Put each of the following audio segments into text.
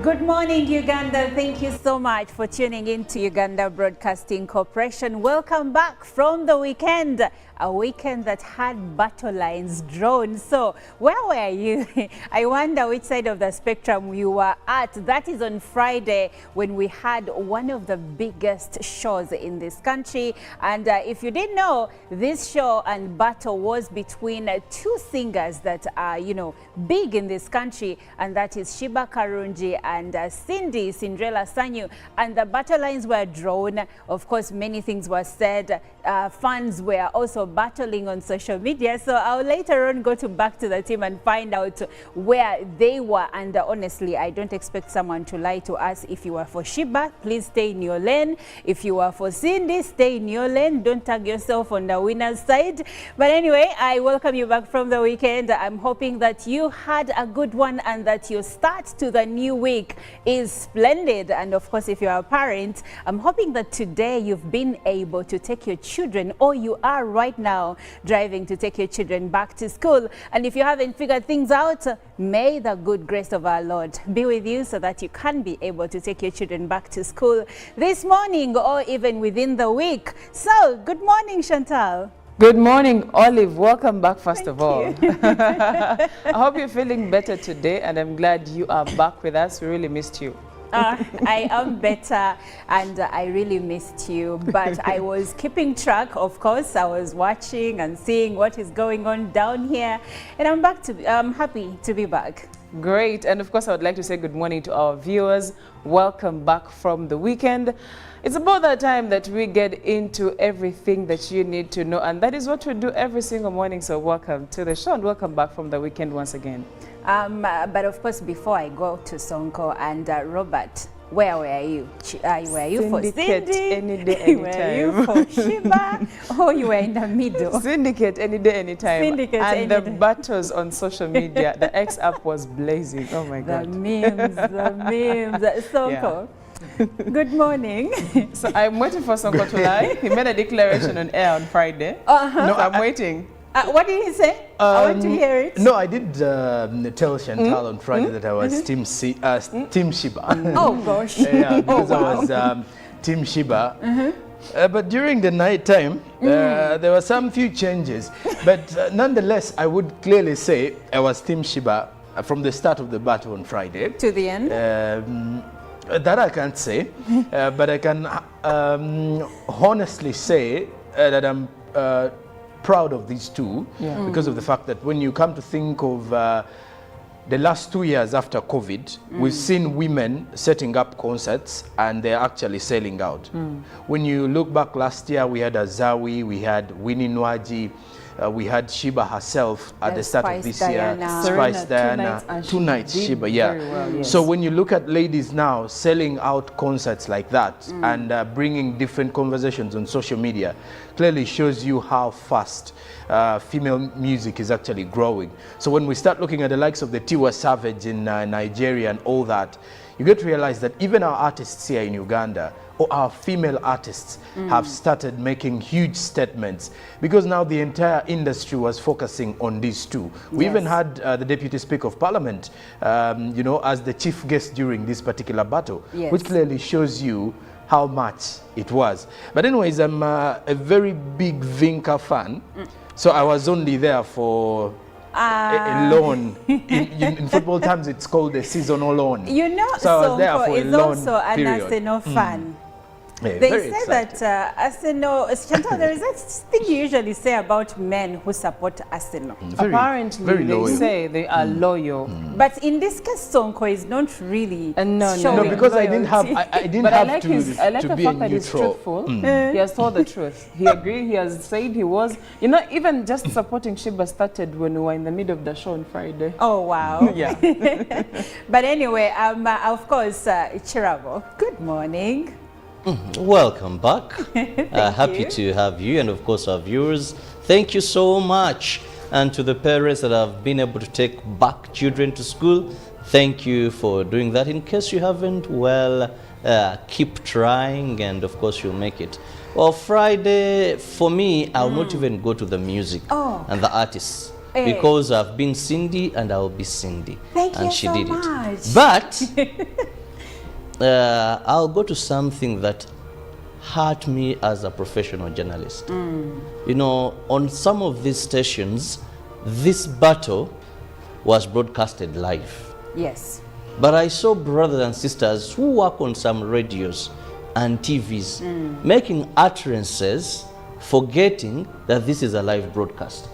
Good morning, Uganda. Thank you so much for tuning in to Uganda Broadcasting Corporation. Welcome back from the weekend, a weekend that had battle lines drawn. So where were you? I wonder which side of the spectrum you were at. That is on Friday when we had one of the biggest shows in this country. And if you didn't know, this show and battle was between two singers that are, big in this country, and that is Shiba Karungi and Cinderella Sanyu, and the battle lines were drawn. Of course, many things were said. Fans were also battling on social media. So I'll later on go back to the team and find out where they were. And honestly, I don't expect someone to lie to us. If you are for Shiba, please stay in your lane. If you are for Cindy, stay in your lane. Don't tag yourself on the winner's side. But anyway, I welcome you back from the weekend. I'm hoping that you had a good one and that your start to the new week is splendid. And of course, if you are a parent, I'm hoping that today you've been able to take your children, or you are right now driving to take your children back to school. And if you haven't figured things out, may the good grace of our Lord be with you so that you can be able to take your children back to school this morning or even within the week. So good morning, Chantal. Good morning, Olive. Welcome back, first of all. I hope you're feeling better today, and I'm glad you are back with us. We really missed you. I am better, and I really missed you, but I was keeping track. Of course, I was watching and seeing what is going on down here, and I'm happy to be back. Great. And of course, I would like to say good morning to our viewers. Welcome back from the weekend. It's about that time that we get into everything that you need to know, and that is what we do every single morning. So welcome to the show and welcome back from the weekend once again. But of course, before I go to Sonko and Robert, where were you? Were you for Cindy? Any day, anytime. Were you for Shiba? Or you were in the middle? Syndicate any day, anytime. Syndicate and any the day. battles on social media. The X app was blazing. Oh my God. The memes. Sonko. Yeah. Good morning. So I'm waiting for Sonko to lie. He made a declaration on air on Friday. No, I'm waiting. What did he say? I want to hear it. No, I did tell Chantal on Friday that I was Team Shiba. Oh gosh. Yeah, because I was Team Shiba. But during the night time, there were some few changes. But nonetheless, I would clearly say I was Team Shiba from the start of the battle on Friday. To the end? That I can't say. But I can honestly say that I'm proud of these two because of the fact that when you come to think of the last 2 years after COVID, we've seen women setting up concerts and they're actually selling out. When you look back last year, we had Azawi, we had Winnie Nwaji, we had Shiba herself at the start of this year. Spice Diana, two nights Shiba, well, yes. So when you look at ladies now selling out concerts like that and bringing different conversations on social media, clearly shows you how fast female music is actually growing. So when we start looking at the likes of the Tiwa Savage in Nigeria and all that, you get to realize that even our artists here in Uganda, or our female artists, have started making huge statements, because now the entire industry was focusing on these two. We even had the Deputy Speaker of Parliament, as the chief guest during this particular battle, which clearly shows you how much it was. But anyways, I'm a very big Vinka fan, so I was only there for a loan. In football terms, it's called a seasonal loan. So I was there for a loan also an period. Arsenal fan. Yeah, they very say exciting. that Arsenal, Chantal, there is that thing you usually say about men who support Arsenal. Apparently, very they loyal. say they are loyal. But in this case, Sonko is not really No, showing because I didn't have, loyalty. I didn't But have I like to, I like to the be fact a that he's neutral. truthful. He has told the truth. He agreed. He has said he was. Even just supporting Shiba started when we were in the middle of the show on Friday. Oh, wow. Yeah. But anyway, of course, Chirabo, good morning. Welcome back. Happy you. to have you, and of course our viewers. Thank you so much. And to the parents that have been able to take back children to school, thank you for doing that. In case you haven't, well, keep trying, and of course you'll make it. Well, Friday, for me, I'll not even go to the music and the artists. because I've been Cindy and I'll be Cindy. Thank and you she so did much. it. But I'll go to something that hurt me as a professional journalist. You know, on some of these stations, this battle was broadcasted live. Yes. But I saw brothers and sisters who work on some radios and TVs making utterances, forgetting that this is a live broadcast.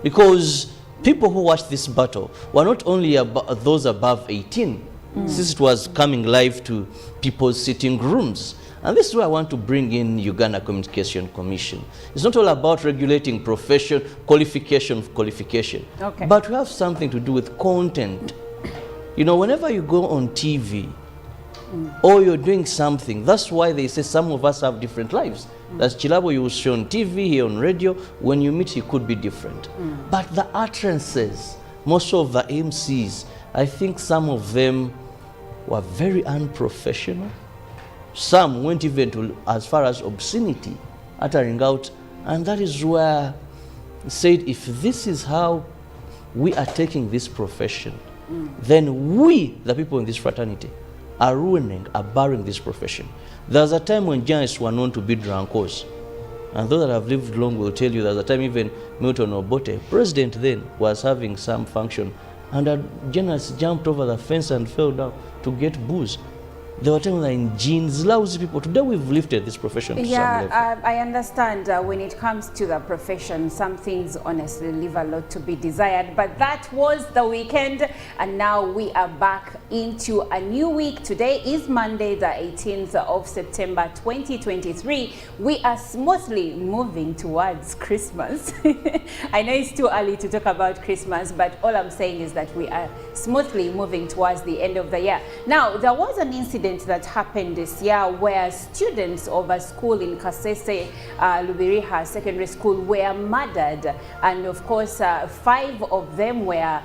Because people who watched this battle were not only those above 18, since it was coming live to people's sitting rooms. And this is where I want to bring in Uganda Communication Commission. It's not all about regulating profession, qualification, Okay. but we have something to do with content. You know, whenever you go on TV or you're doing something, that's why they say some of us have different lives. That's Chilabo, you will show on TV, here on radio. When you meet, he could be different. But the utterances, most of the MCs, I think some of them were very unprofessional. Some went even to as far as obscenity, uttering out. And that is where he said, if this is how we are taking this profession, then we, the people in this fraternity, are ruining, are barring this profession. There's a time when journalists were known to be drunkos. And those that have lived long will tell you there's a time even Milton Obote, president then, was having some function, and a journalist jumped over the fence and fell down to get booze. There were times in jeans, lousy people. Today we've lifted this profession to some level. I understand when it comes to the profession, some things honestly leave a lot to be desired. But that was the weekend, and now we are back into a new week. Today is Monday, the 18th of September 2023. We are smoothly moving towards Christmas. I know it's too early to talk about Christmas, but all I'm saying is that we are smoothly moving towards the end of the year. Now, there was an incident that happened this year where students of a school in Kasese, Lubiriha Secondary School, were murdered, and of course 5 of them were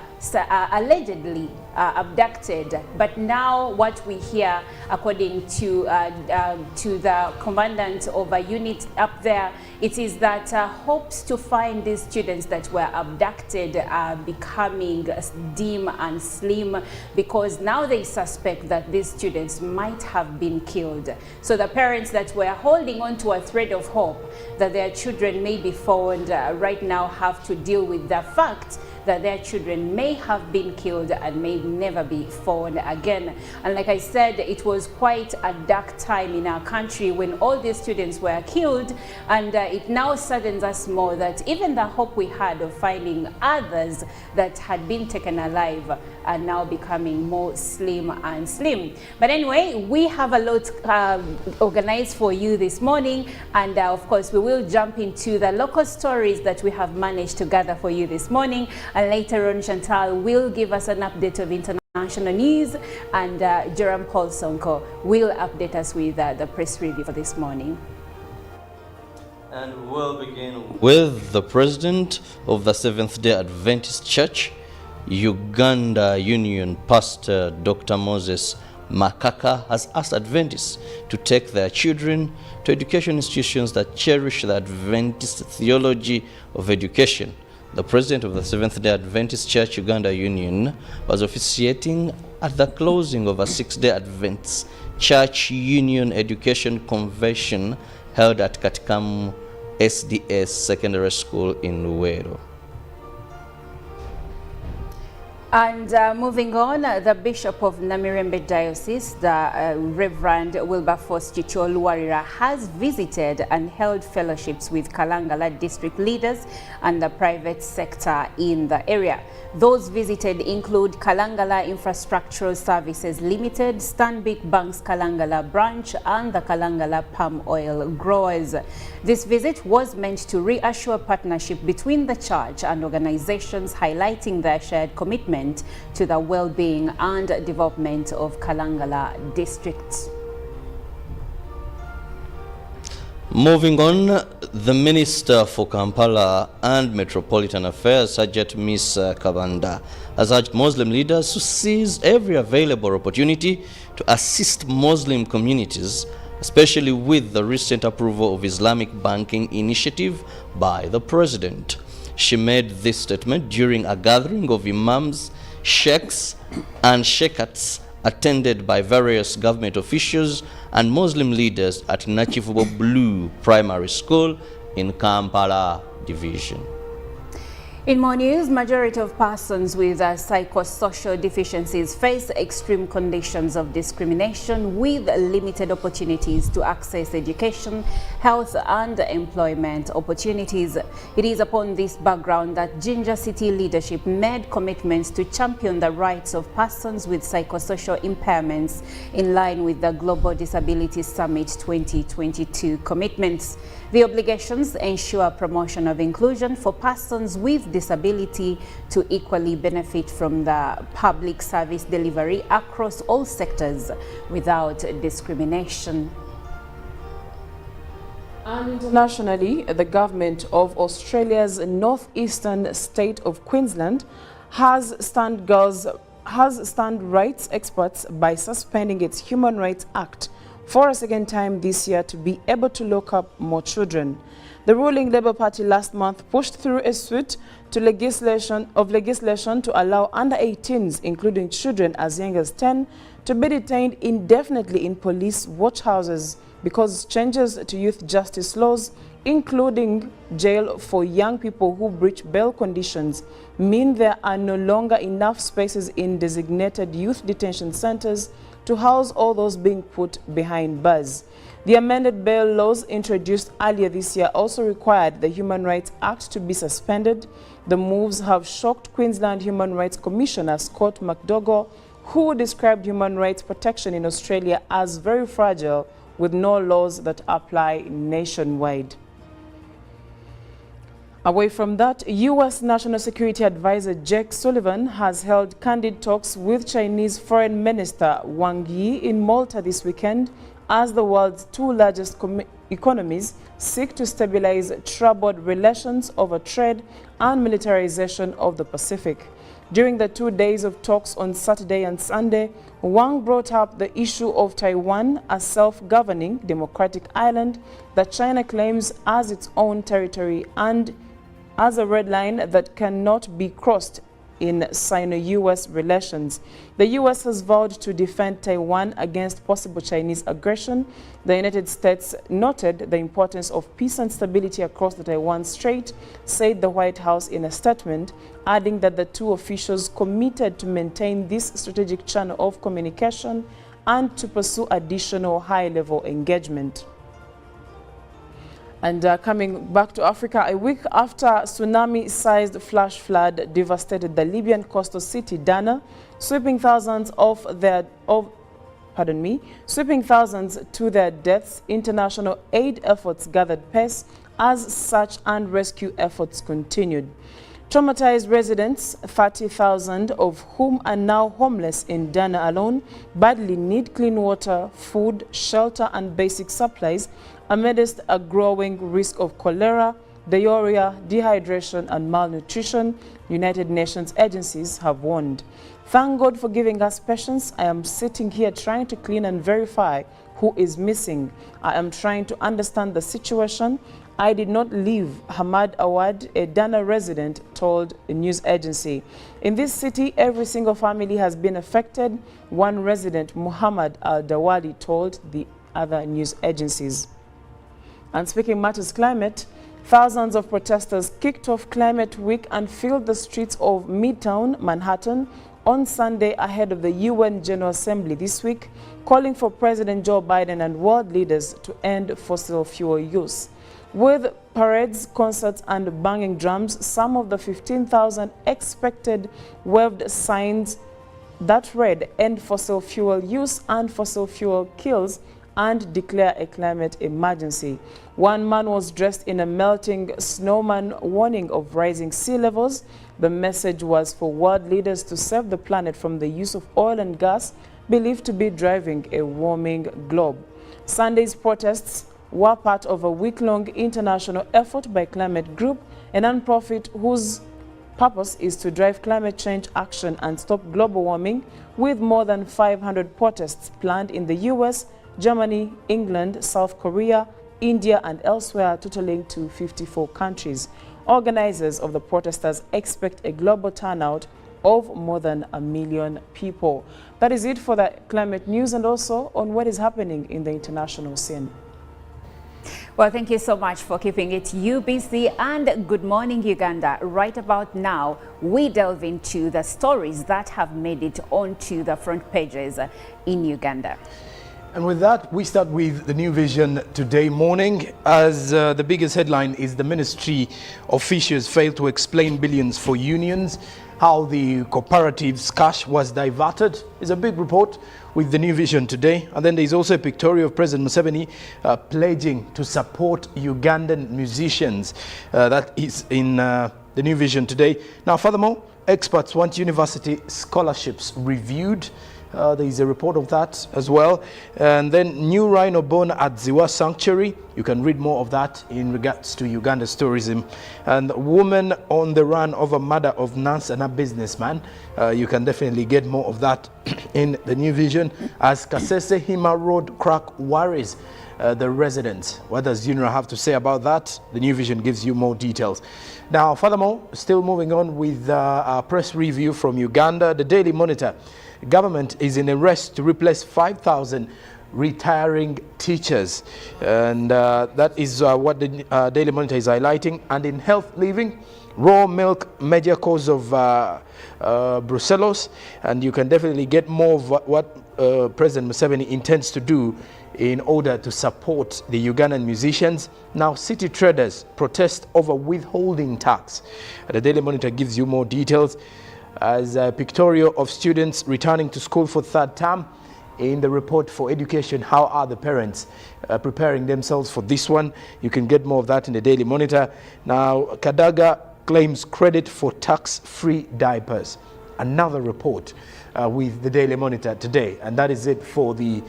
allegedly abducted. But now what we hear, according to the commandant of a unit up there, it is that hopes to find these students that were abducted are becoming dim and slim, because now they suspect that these students might have been killed. So the parents that were holding on to a thread of hope that their children may be found right now have to deal with the fact that their children may have been killed and may never be found again. And like I said, it was quite a dark time in our country when all these students were killed, and it now saddens us more that even the hope we had of finding others that had been taken alive are now becoming more slim and slim. But anyway, we have a lot organized for you this morning, and of course we will jump into the local stories that we have managed to gather for you this morning. And later on, Chantal will give us an update of international news, and Jerome Paul Sonko will update us with the press review for this morning. And we'll begin with the president of the Seventh-day Adventist Church, Uganda Union, Pastor Dr. Moses Makaka, has asked Adventists to take their children to education institutions that cherish the Adventist theology of education. The president of the Seventh-day Adventist Church, Uganda Union, was officiating at the closing of a 6-day Adventist Church Union Education Convention held at Katikamu SDS Secondary School in Luwero. And moving on, the Bishop of Namirembe Diocese, the Reverend Wilberforce Chicho Luwarira, has visited and held fellowships with Kalangala district leaders and the private sector in the area. Those visited include Kalangala Infrastructural Services Limited, Stanbic Bank's Kalangala branch, and the Kalangala palm oil growers. This visit was meant to reassure partnership between the church and organizations, highlighting their shared commitment to the well-being and development of Kalangala district. Moving on, the Minister for Kampala and Metropolitan Affairs, Sajat Miss Kabanda, has urged Muslim leaders to seize every available opportunity to assist Muslim communities, especially with the recent approval of Islamic banking initiative by the President. She made this statement during a gathering of imams, sheikhs, and sheikhats attended by various government officials and Muslim leaders at Nachivubo Blue Primary School in Kampala Division. In more news, majority of persons with psychosocial deficiencies face extreme conditions of discrimination with limited opportunities to access education, health and employment opportunities. It is upon this background that Jinja City leadership made commitments to champion the rights of persons with psychosocial impairments in line with the Global Disability Summit 2022 commitments. The obligations ensure promotion of inclusion for persons with disability to equally benefit from the public service delivery across all sectors without discrimination. And internationally, the government of Australia's northeastern state of Queensland has stunned rights experts by suspending its Human Rights Act for a second time this year to be able to lock up more children. The ruling Labour Party last month pushed through a suite to legislation to allow under-18s, including children as young as 10, to be detained indefinitely in police watchhouses because changes to youth justice laws, including jail for young people who breach bail conditions, mean there are no longer enough spaces in designated youth detention centers to house all those being put behind bars. The amended bail laws introduced earlier this year also required the Human Rights Act to be suspended. The moves have shocked Queensland Human Rights Commissioner Scott McDougall, who described human rights protection in Australia as very fragile with no laws that apply nationwide. Away from that, U.S. National Security Advisor Jake Sullivan has held candid talks with Chinese Foreign Minister Wang Yi in Malta this weekend as the world's two largest economies seek to stabilize troubled relations over trade and militarization of the Pacific. During the 2 days of talks on Saturday and Sunday, Wang brought up the issue of Taiwan, a self-governing democratic island that China claims as its own territory and as a red line that cannot be crossed in Sino-US relations. The US has vowed to defend Taiwan against possible Chinese aggression. The United States noted the importance of peace and stability across the Taiwan Strait, said the White House in a statement, adding that the two officials committed to maintain this strategic channel of communication and to pursue additional high-level engagement. And coming back to Africa, a week after tsunami-sized flash flood devastated the Libyan coastal city Dana, sweeping thousands to their deaths, international aid efforts gathered pace as search and rescue efforts continued. Traumatized residents, 30,000 of whom are now homeless in Dana alone, badly need clean water, food, shelter and basic supplies amidst a growing risk of cholera, diarrhea, dehydration and malnutrition, United Nations agencies have warned. Thank God for giving us patience. I am sitting here trying to clean and verify who is missing. I am trying to understand the situation. I did not leave, Hamad Awad, a Dana resident, told a news agency. In this city, every single family has been affected, one resident, Muhammad Al-Dawali, told the other news agencies. And speaking matters climate, thousands of protesters kicked off Climate Week and filled the streets of Midtown Manhattan on Sunday ahead of the UN General Assembly this week, calling for President Joe Biden and world leaders to end fossil fuel use. With parades, concerts and banging drums, some of the 15,000 expected waved signs that read "End fossil fuel use and fossil fuel kills" and declare a climate emergency. One man was dressed in a melting snowman warning of rising sea levels. The message was for world leaders to save the planet from the use of oil and gas believed to be driving a warming globe. Sunday's protests were part of a week-long international effort by Climate Group, a non-profit whose purpose is to drive climate change action and stop global warming, with more than 500 protests planned in the US, Germany, England, South Korea, India, and elsewhere, totaling to 54 countries. Organizers of the protesters expect a global turnout of more than 1 million people. That is it for the climate news and also on what is happening in the international scene. Well, thank you so much for keeping it UBC, and good morning, Uganda. Right about now, we delve into the stories that have made it onto the front pages in Uganda. And with that, we start with the New Vision today morning, as the biggest headline is the ministry officials failed to explain billions for unions. How the cooperatives' cash was diverted is a big report with the New Vision today. And then there's also a pictorial of President Museveni pledging to support Ugandan musicians. That is in the New Vision today. Now, furthermore, experts want university scholarships reviewed. There is a report of that as well. And then new rhino born at Ziwa Sanctuary. You can read more of that in regards to Uganda's tourism. And woman on the run over murder of nurse and a businessman. You can definitely get more of that in the New Vision. As Kasese Hima Road crack worries the residents. What does UNRA have to say about that? The New Vision gives you more details. Now, furthermore, still moving on with our press review from Uganda, the Daily Monitor. Government is in a rush to replace 5,000 retiring teachers, and that is what the Daily Monitor is highlighting. And in health living, raw milk major cause of brucellosis, and you can definitely get more of what President Museveni intends to do in order to support the Ugandan musicians. Now, city traders protest over withholding tax. The Daily Monitor gives you more details. As a pictorial of students returning to school for third term. In the report for education, how are the parents preparing themselves for this one? You can get more of that in the Daily Monitor. Now, Kadaga claims credit for tax-free diapers. Another report with the Daily Monitor today. And that is it for the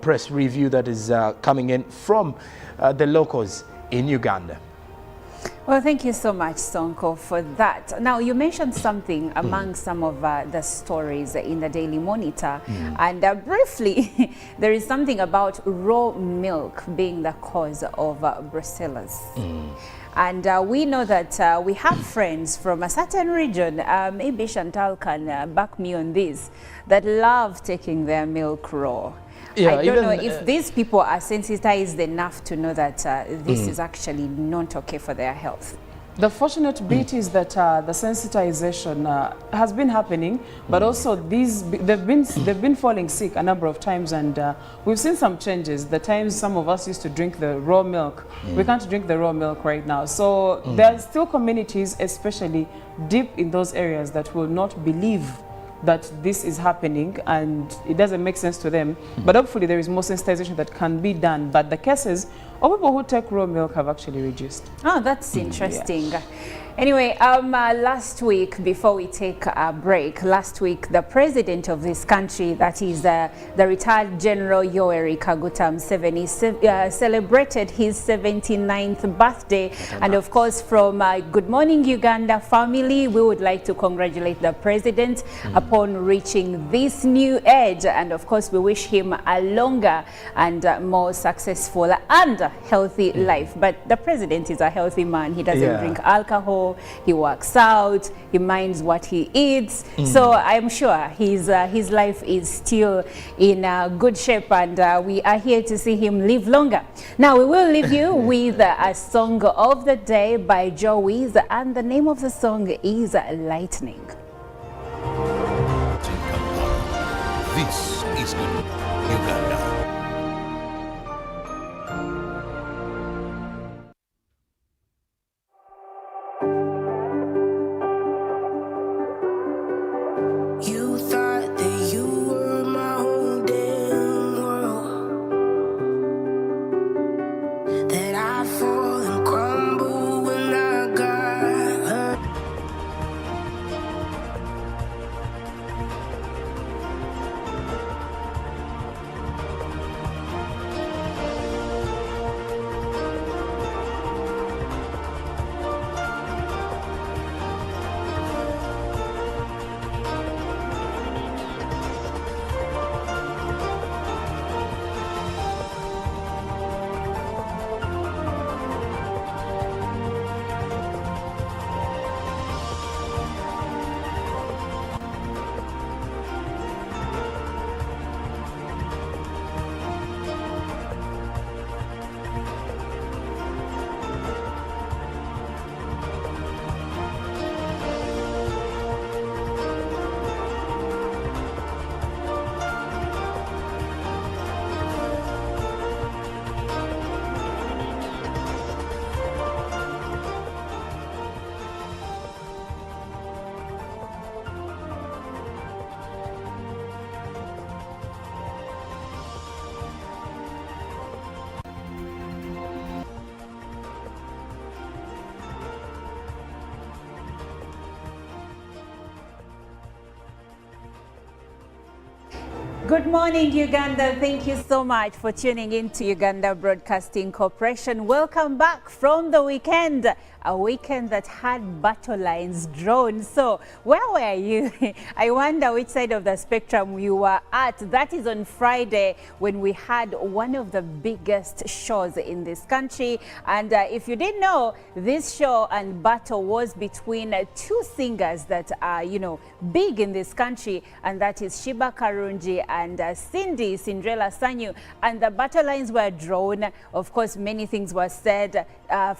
press review that is coming in from the locals in Uganda. Well, thank you so much, Sonko, for that. Now, you mentioned something among some of the stories in the Daily Monitor. And briefly, there is something about raw milk being the cause of brucellosis. And we know that we have friends from a certain region, maybe Chantal can back me on this, that love taking their milk raw. Yeah, I don't know if these people are sensitized enough to know that this is actually not okay for their health. The fortunate bit is that the sensitization has been happening, but also they've been falling sick a number of times, and we've seen some changes. The times some of us used to drink the raw milk, we can't drink the raw milk right now. So there are still communities, especially deep in those areas, that will not believe that this is happening, and it doesn't make sense to them. But hopefully there is more sensitization that can be done. But the cases of people who take raw milk have actually reduced. Oh, that's interesting. Yeah. Anyway, last week, before we take a break, last week, the president of this country, that is the retired General Yoweri Kaguta Museveni, celebrated his 79th birthday. And of course, from Good Morning Uganda family, we would like to congratulate the president upon reaching this new age. And of course, we wish him a longer and more successful and healthy life. But the president is a healthy man. He doesn't drink alcohol. He works out, he minds what he eats. So I'm sure his life is still in good shape, and we are here to see him live longer. Now we will leave you with a song of the day by Joe Wiz, and the name of the song is Lightning. This is Uganda. Good morning, Uganda. Thank you so much for tuning in to Uganda Broadcasting Corporation. Welcome back from the weekend, a weekend that had battle lines drawn. So where were you? I wonder which side of the spectrum you were at. That is on Friday when we had one of the biggest shows in this country. And if you didn't know, this show and battle was between two singers that are, big in this country, and that is Shiba Karungi and Cinderella Sanyu, and the battle lines were drawn. Of course, many things were said.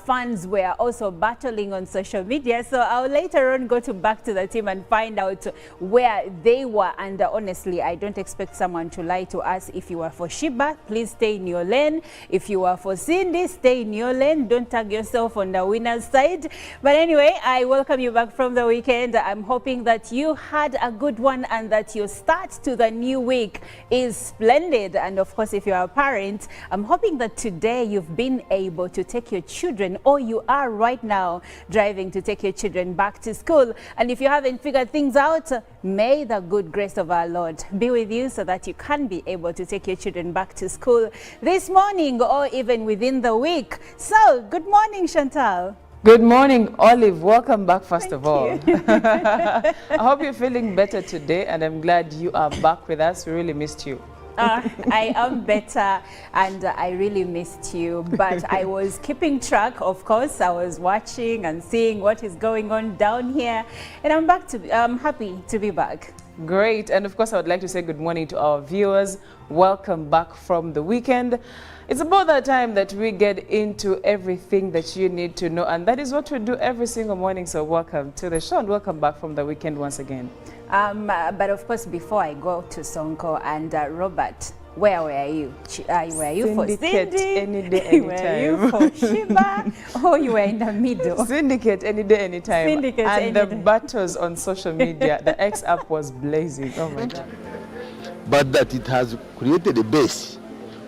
Fans were also battling on social media. So I'll later on go back to the team and find out where they were. And honestly, I don't expect someone to lie to us. If you are for Shiba, please stay in your lane. If you are for Cindy, stay in your lane. Don't tag yourself on the winner's side. But anyway, I welcome you back from the weekend. I'm hoping that you had a good one and that your start to the new week is splendid. And of course, if you're a parent, I'm hoping that today you've been able to take your children, or you are right now driving to take your children back to school. And if you haven't figured things out, may the good grace of our Lord be with you so that you can be able to take your children back to school this morning or even within the week. So, good morning, Chantal. Good morning, Olive. Welcome back, first of all. you. I hope you're feeling better today, and I'm glad you are back with us. We really missed you. I am better, and I really missed you, but I was keeping track. Of course, I was watching and seeing what is going on down here, and I'm happy to be back. Great. And of course, I would like to say good morning to our viewers. Welcome back from the weekend. It's about that time that we get into everything that you need to know, and that is what we do every single morning. So welcome to the show and welcome back from the weekend once again. But of course, before I go to Sonko and Robert, where were you? Were you for Syndicate Cindy? any day, anytime. Were you for Shiba? Or you were in the middle? Syndicate any day, anytime. Syndicate and any the day. battles on social media, the X app was blazing. Oh my God. But that it has created a base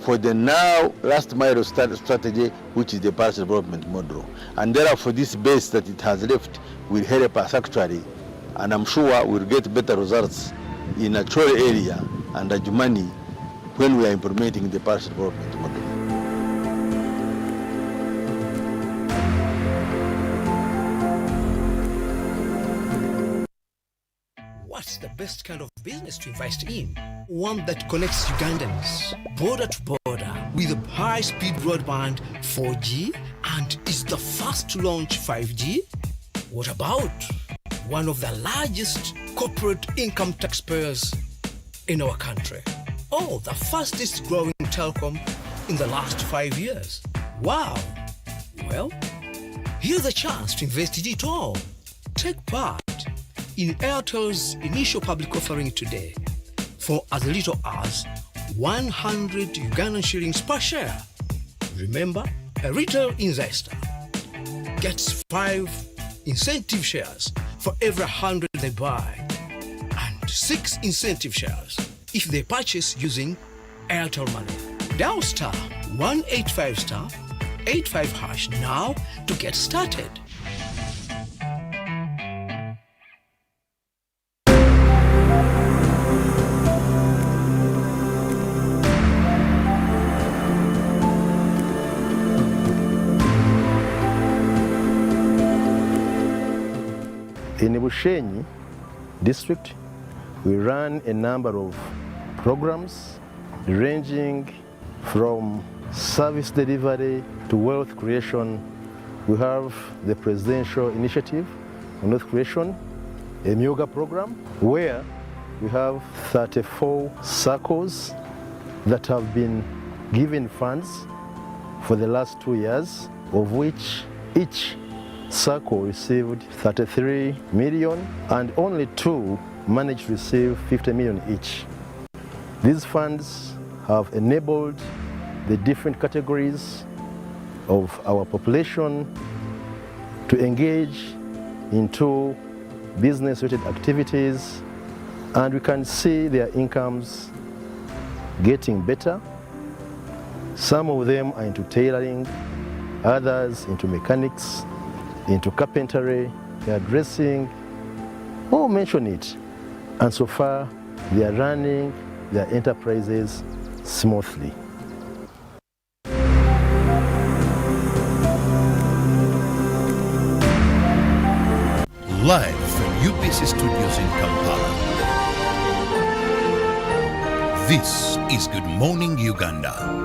for the now last mile strategy, which is the parish development model. And therefore this base that it has left will help us actually, and I'm sure we'll get better results in a Chole area and Ajumani when we are implementing the parish development model. What's the best kind of business to invest in? One that connects Ugandans border to border with a high-speed broadband 4G and is the first to launch 5G? What about one of the largest corporate income taxpayers in our country? Oh, the fastest growing telecom in the last 5 years. Wow! Well, here's a chance to invest in it all. Take part in Airtel's initial public offering today for as little as 100 Ugandan shillings per share. Remember, a retail investor gets 5 incentive shares for every 100 they buy and 6 incentive shares if they purchase using Airtel Money. Dial star 185 star 85 hash now to get started. In Bushenyi district, we run a number of programs ranging from service delivery to wealth creation. We have the presidential initiative on wealth creation, a Myoga program, where we have 34 circles that have been given funds for the last 2 years, of which each circle received 33 million and only 2 managed to receive 50 million each. These funds have enabled the different categories of our population to engage into business-related activities, and we can see their incomes getting better. Some of them are into tailoring, others into mechanics, into carpentry, hairdressing, mention it. And so far, they are running their enterprises smoothly. Live from UBC Studios in Kampala. This is Good Morning Uganda.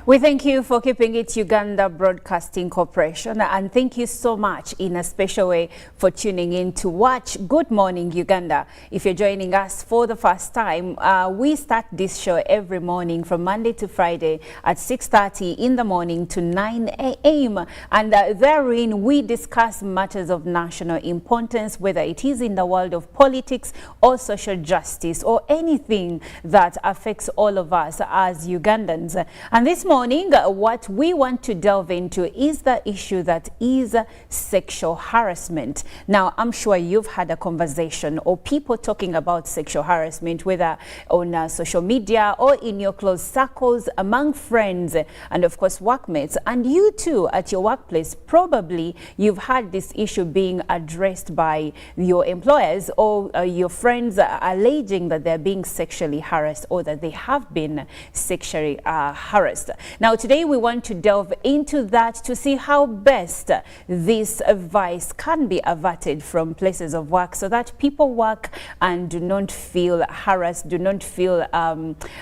We thank you for keeping it Uganda Broadcasting Corporation, and thank you so much in a special way for tuning in to watch Good Morning Uganda. If you're joining us for the first time, we start this show every morning from Monday to Friday at 6:30 in the morning to 9 a.m. And therein we discuss matters of national importance, whether it is in the world of politics or social justice or anything that affects all of us as Ugandans. And this morning, what we want to delve into is the issue that is sexual harassment. Now, I'm sure you've had a conversation or people talking about sexual harassment, whether on social media or in your close circles, among friends, and of course workmates. And you too, at your workplace, probably you've had this issue being addressed by your employers or your friends alleging that they're being sexually harassed or that they have been sexually harassed. Now, today we want to delve into that to see how best this vice can be averted from places of work so that people work and do not feel harassed, do not feel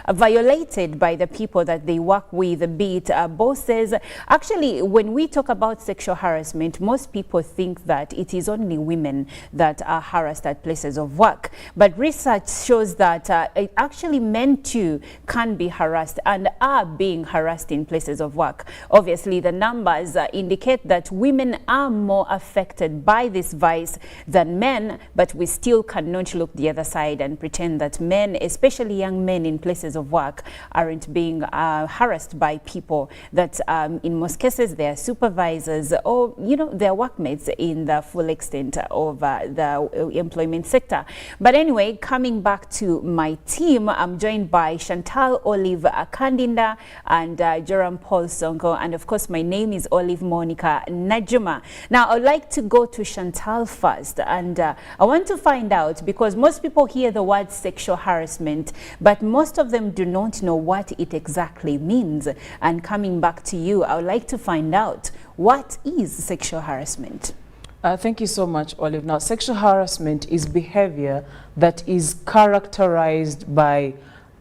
violated by the people that they work with, be it bosses. Actually, when we talk about sexual harassment, most people think that it is only women that are harassed at places of work. But research shows that actually men too can be harassed and are being harassed in places of work. Obviously, the numbers indicate that women are more affected by this vice than men, but we still cannot look the other side and pretend that men, especially young men in places of work, aren't being harassed by people that in most cases they are supervisors or, you know, their workmates in the full extent of the employment sector. But anyway, coming back to my team, I'm joined by Chantal Olive Kandinda and Joram Paul Sonko, and of course my name is Olive Monica Najuma. Now I'd like to go to Chantal first, and I want to find out, because most people hear the word sexual harassment, but most of them do not know what it exactly means. And coming back to you, I would like to find out, what is sexual harassment? Thank you so much, Olive. Now, sexual harassment is behavior that is characterized by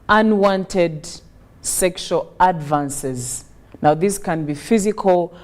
unwanted sexual advances. Now, this can be physical,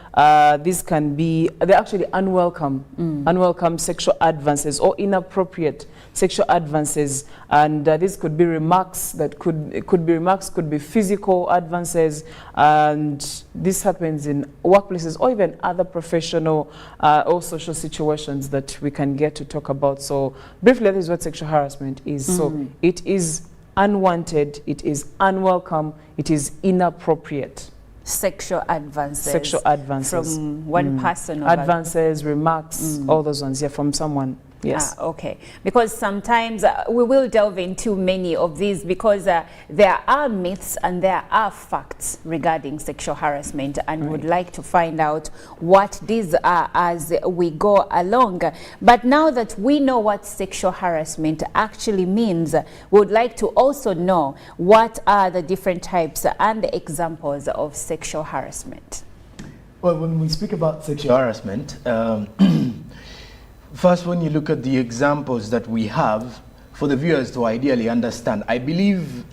these can be, they're actually unwelcome sexual advances or inappropriate sexual advances. And this could be remarks that could be physical advances. And this happens in workplaces or even other professional or social situations that we can get to talk about. So briefly, this is what sexual harassment is. So it is unwanted, it is unwelcome, it is inappropriate. Sexual advances. Sexual advances. From one person. Or advances, remarks, all those ones, yeah, from someone. Yes. Okay. Because sometimes we will delve into many of these, because there are myths and there are facts regarding sexual harassment, and would like to find out what these are as we go along. But now that we know what sexual harassment actually means, we would like to also know what are the different types and examples of sexual harassment. Well, when we speak about sexual harassment, first, when you look at the examples that we have, for the viewers to ideally understand, I believe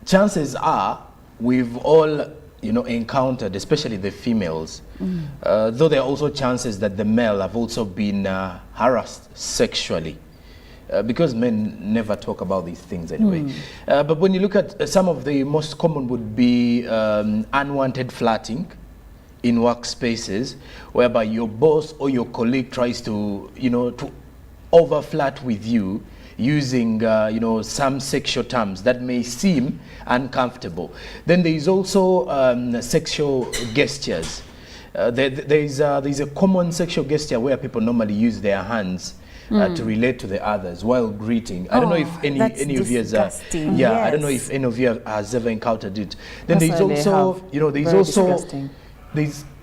chances are we've all, encountered, especially the females, though there are also chances that the male have also been harassed sexually. Because men never talk about these things anyway. But when you look at some of the most common would be unwanted flirting in workspaces, whereby your boss or your colleague tries to, to over-flirt with you using, some sexual terms that may seem uncomfortable. Then there is also sexual gestures. there's a common sexual gesture where people normally use their hands to relate to the others while greeting. I don't know if any of you has, I don't know if any of you has ever encountered it. Then there's also,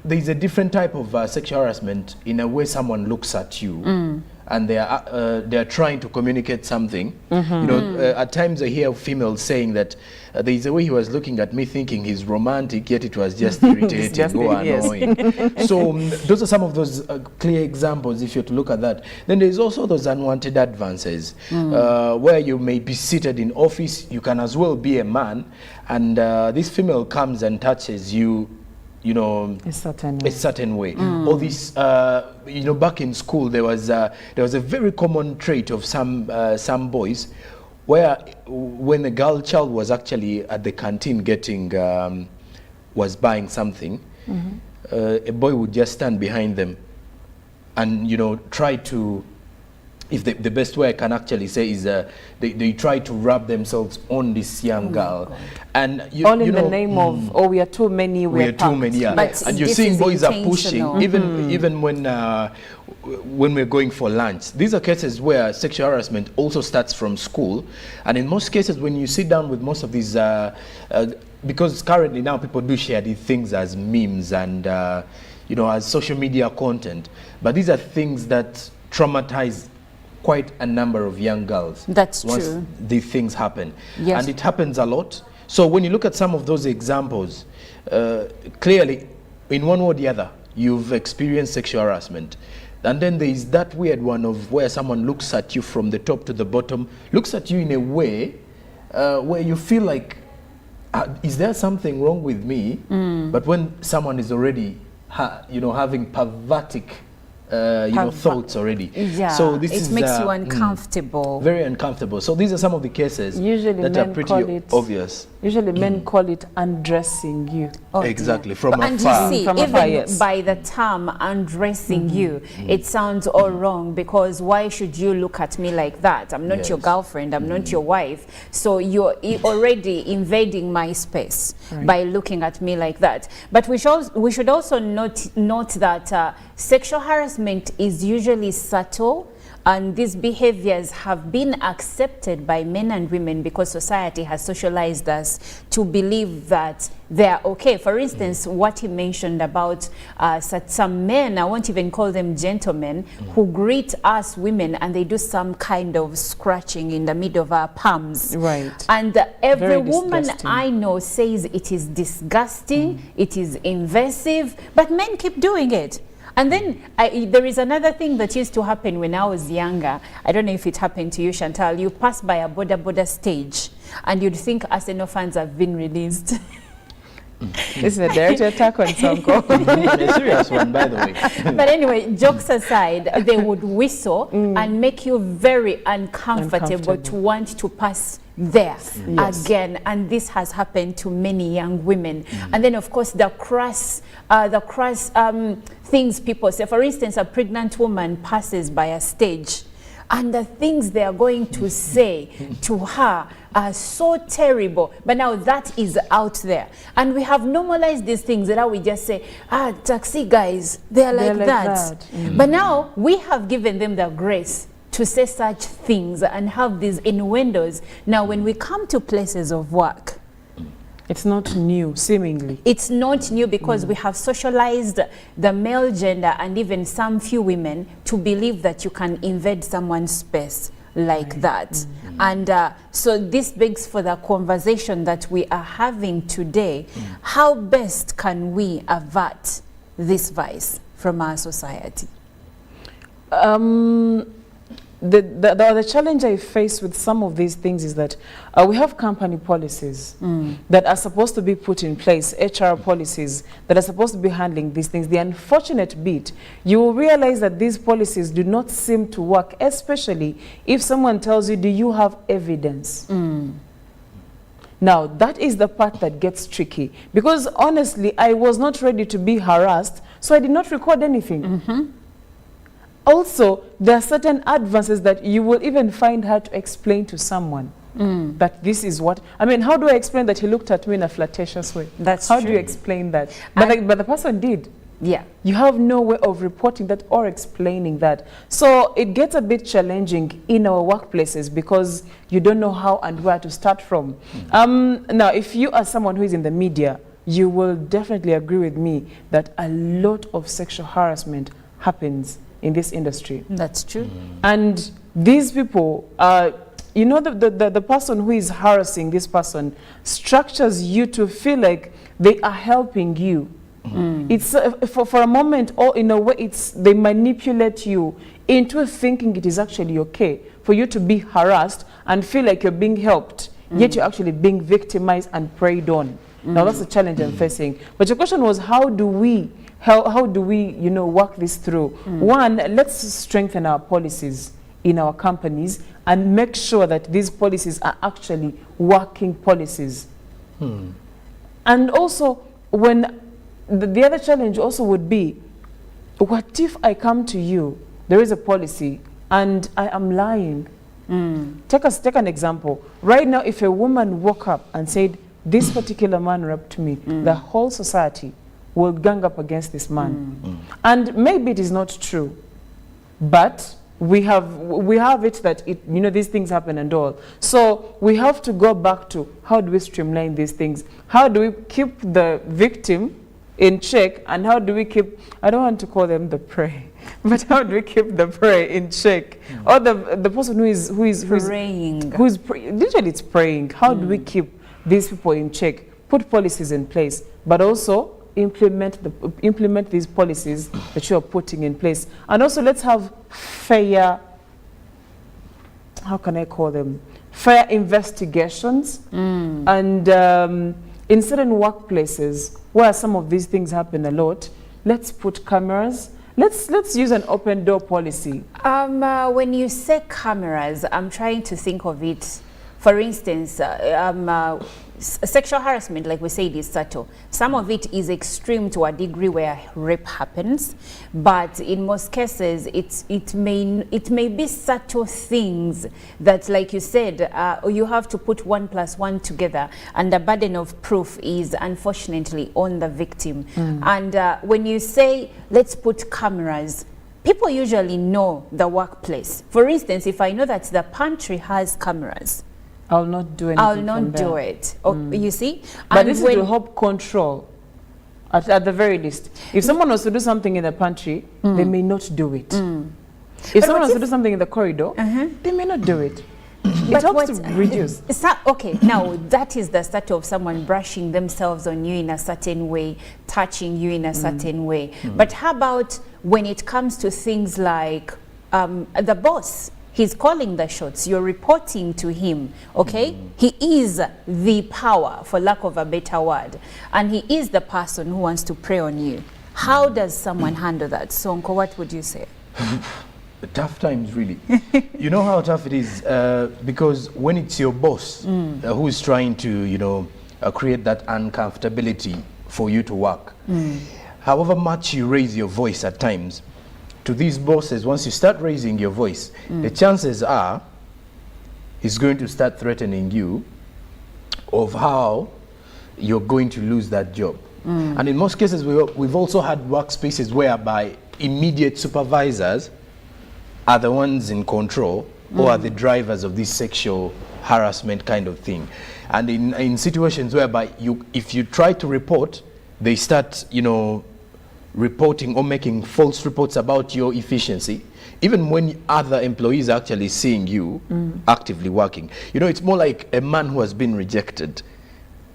there's a different type of sexual harassment in a way someone looks at you. And they are trying to communicate something. At times I hear females saying that there's a way he was looking at me thinking he's romantic, yet it was just irritating or annoying. So those are some of those clear examples if you're to look at that. Then there's also those unwanted advances where you may be seated in office, you can as well be a man, and this female comes and touches you, a certain way. Or this, back in school there was a very common trait of some boys, where when a girl child was actually at the canteen was buying something, a boy would just stand behind them and try to, if the best way I can actually say is they try to rub themselves on this young girl, and all in the name of we are too many, we are too many, But and you're seeing boys are pushing even when we're going for lunch. These are cases where sexual harassment also starts from school, and in most cases when you sit down with most of these because currently now people do share these things as memes and as social media content, but these are things that traumatize quite a number of young girls. That's once true. These things happen. Yes. And it happens a lot. So when you look at some of those examples, clearly, in one way or the other, you've experienced sexual harassment. And then there is that weird one of where someone looks at you from the top to the bottom, looks at you in a way where you feel like, is there something wrong with me? But when someone is already, having pervertic thoughts already. So this makes you uncomfortable. Very uncomfortable. So these are some of the cases that are pretty obvious. Usually men call it undressing you. Exactly, from and afar. you see, From even afar, yes. by the term undressing you, it sounds all wrong, because why should you look at me like that? I'm not your girlfriend, I'm not your wife. So you're already invading my space by looking at me like that. But we should also note that sexual harassment is usually subtle, and these behaviors have been accepted by men and women because society has socialized us to believe that they're okay. For instance, what he mentioned about some men, I won't even call them gentlemen, who greet us women and they do some kind of scratching in the middle of our palms. Right. And every Very woman disgusting. I know says it is disgusting, it is invasive, but men keep doing it. And then there is another thing that used to happen when I was younger. I don't know if it happened to you, Chantal. You pass by a border stage and you'd think Arsenal fans have been released. It's a direct attack on Sonko. A serious one, by the way. But anyway, jokes aside, they would whistle and make you very uncomfortable to want to pass there again. And this has happened to many young women. And then, of course, the crass things people say. For instance, a pregnant woman passes by a stage, and the things they are going to say to her are so terrible. But now that is out there. And we have normalized these things that we just say, taxi guys, they're like that. But now we have given them the grace to say such things and have these innuendos. Now, when we come to places of work, it's not new, seemingly. It's not new because we have socialized the male gender and even some few women to believe that you can invade someone's space like that. And so this begs for the conversation that we are having today. How best can we avert this vice from our society? The challenge I face with some of these things is that we have company policies that are supposed to be put in place, HR policies that are supposed to be handling these things. The unfortunate bit, you will realize that these policies do not seem to work, especially if someone tells you, do you have evidence? Now, that is the part that gets tricky, because honestly, I was not ready to be harassed, so I did not record anything. Also, there are certain advances that you will even find hard to explain to someone. That this is what, I mean, how do I explain that he looked at me in a flirtatious way? That's how true. do you explain that? But the person did. Yeah. You have no way of reporting that or explaining that. So it gets a bit challenging in our workplaces because you don't know how and where to start from. Now, if you are someone who is in the media, you will definitely agree with me that a lot of sexual harassment happens in this industry. That's true. And these people, you know, the person who is harassing this person structures you to feel like they are helping you. It's for a moment, or in a way, they manipulate you into thinking it is actually okay for you to be harassed and feel like you're being helped, yet you're actually being victimized and preyed on. Now that's the challenge I'm facing. But your question was, how do we, you know, work this through? One, let's strengthen our policies in our companies and make sure that these policies are actually working policies. And also, when the other challenge also would be, what if I come to you, there is a policy, and I am lying? Take an example. Right now, if a woman woke up and said, this particular man raped me, the whole society will gang up against this man. And maybe it is not true, but we have it that you know, these things happen and all. So we have to go back to, how do we streamline these things? How do we keep the victim in check, and how do we keep, I don't want to call them the prey, but how do we keep the prey in check? Or the person who is Praying. Literally it's praying. How do we keep these people in check? Put policies in place, but also implement these policies that you are putting in place. And also, let's have fair, how can I call them? Fair investigations. And in certain workplaces where some of these things happen a lot, let's put cameras. Let's use an open door policy. When you say cameras, I'm trying to think of it. For instance, sexual harassment, like we said, is subtle. Some of it is extreme to a degree where rape happens, but in most cases, it may be subtle things that, like you said, you have to put 1 + 1 together, and the burden of proof is unfortunately on the victim. And when you say, let's put cameras, people usually know the workplace. For instance, if I know that the pantry has cameras, I'll not do anything. I'll not do it. You see? But and this is to help control, at the very least. If someone was to do something in the pantry, they may not do it. If someone was to do something in the corridor, they may not do it. It helps to reduce. Okay, now that is the start of someone brushing themselves on you in a certain way, touching you in a certain way. But how about when it comes to things like the boss? He's calling the shots, you're reporting to him, okay? He is the power, for lack of a better word, and he is the person who wants to prey on you. How does someone handle that? Sonko, what would you say? Tough times, really. You know how tough it is, because when it's your boss who is trying to, you know, create that uncomfortability for you to work, however much you raise your voice at times, to these bosses, once you start raising your voice, the chances are he's going to start threatening you of how you're going to lose that job. And in most cases, we've also had workspaces whereby immediate supervisors are the ones in control or are the drivers of this sexual harassment kind of thing. And in situations whereby if you try to report, they start, you know, reporting or making false reports about your efficiency, even when other employees are actually seeing you actively working. You know, it's more like a man who has been rejected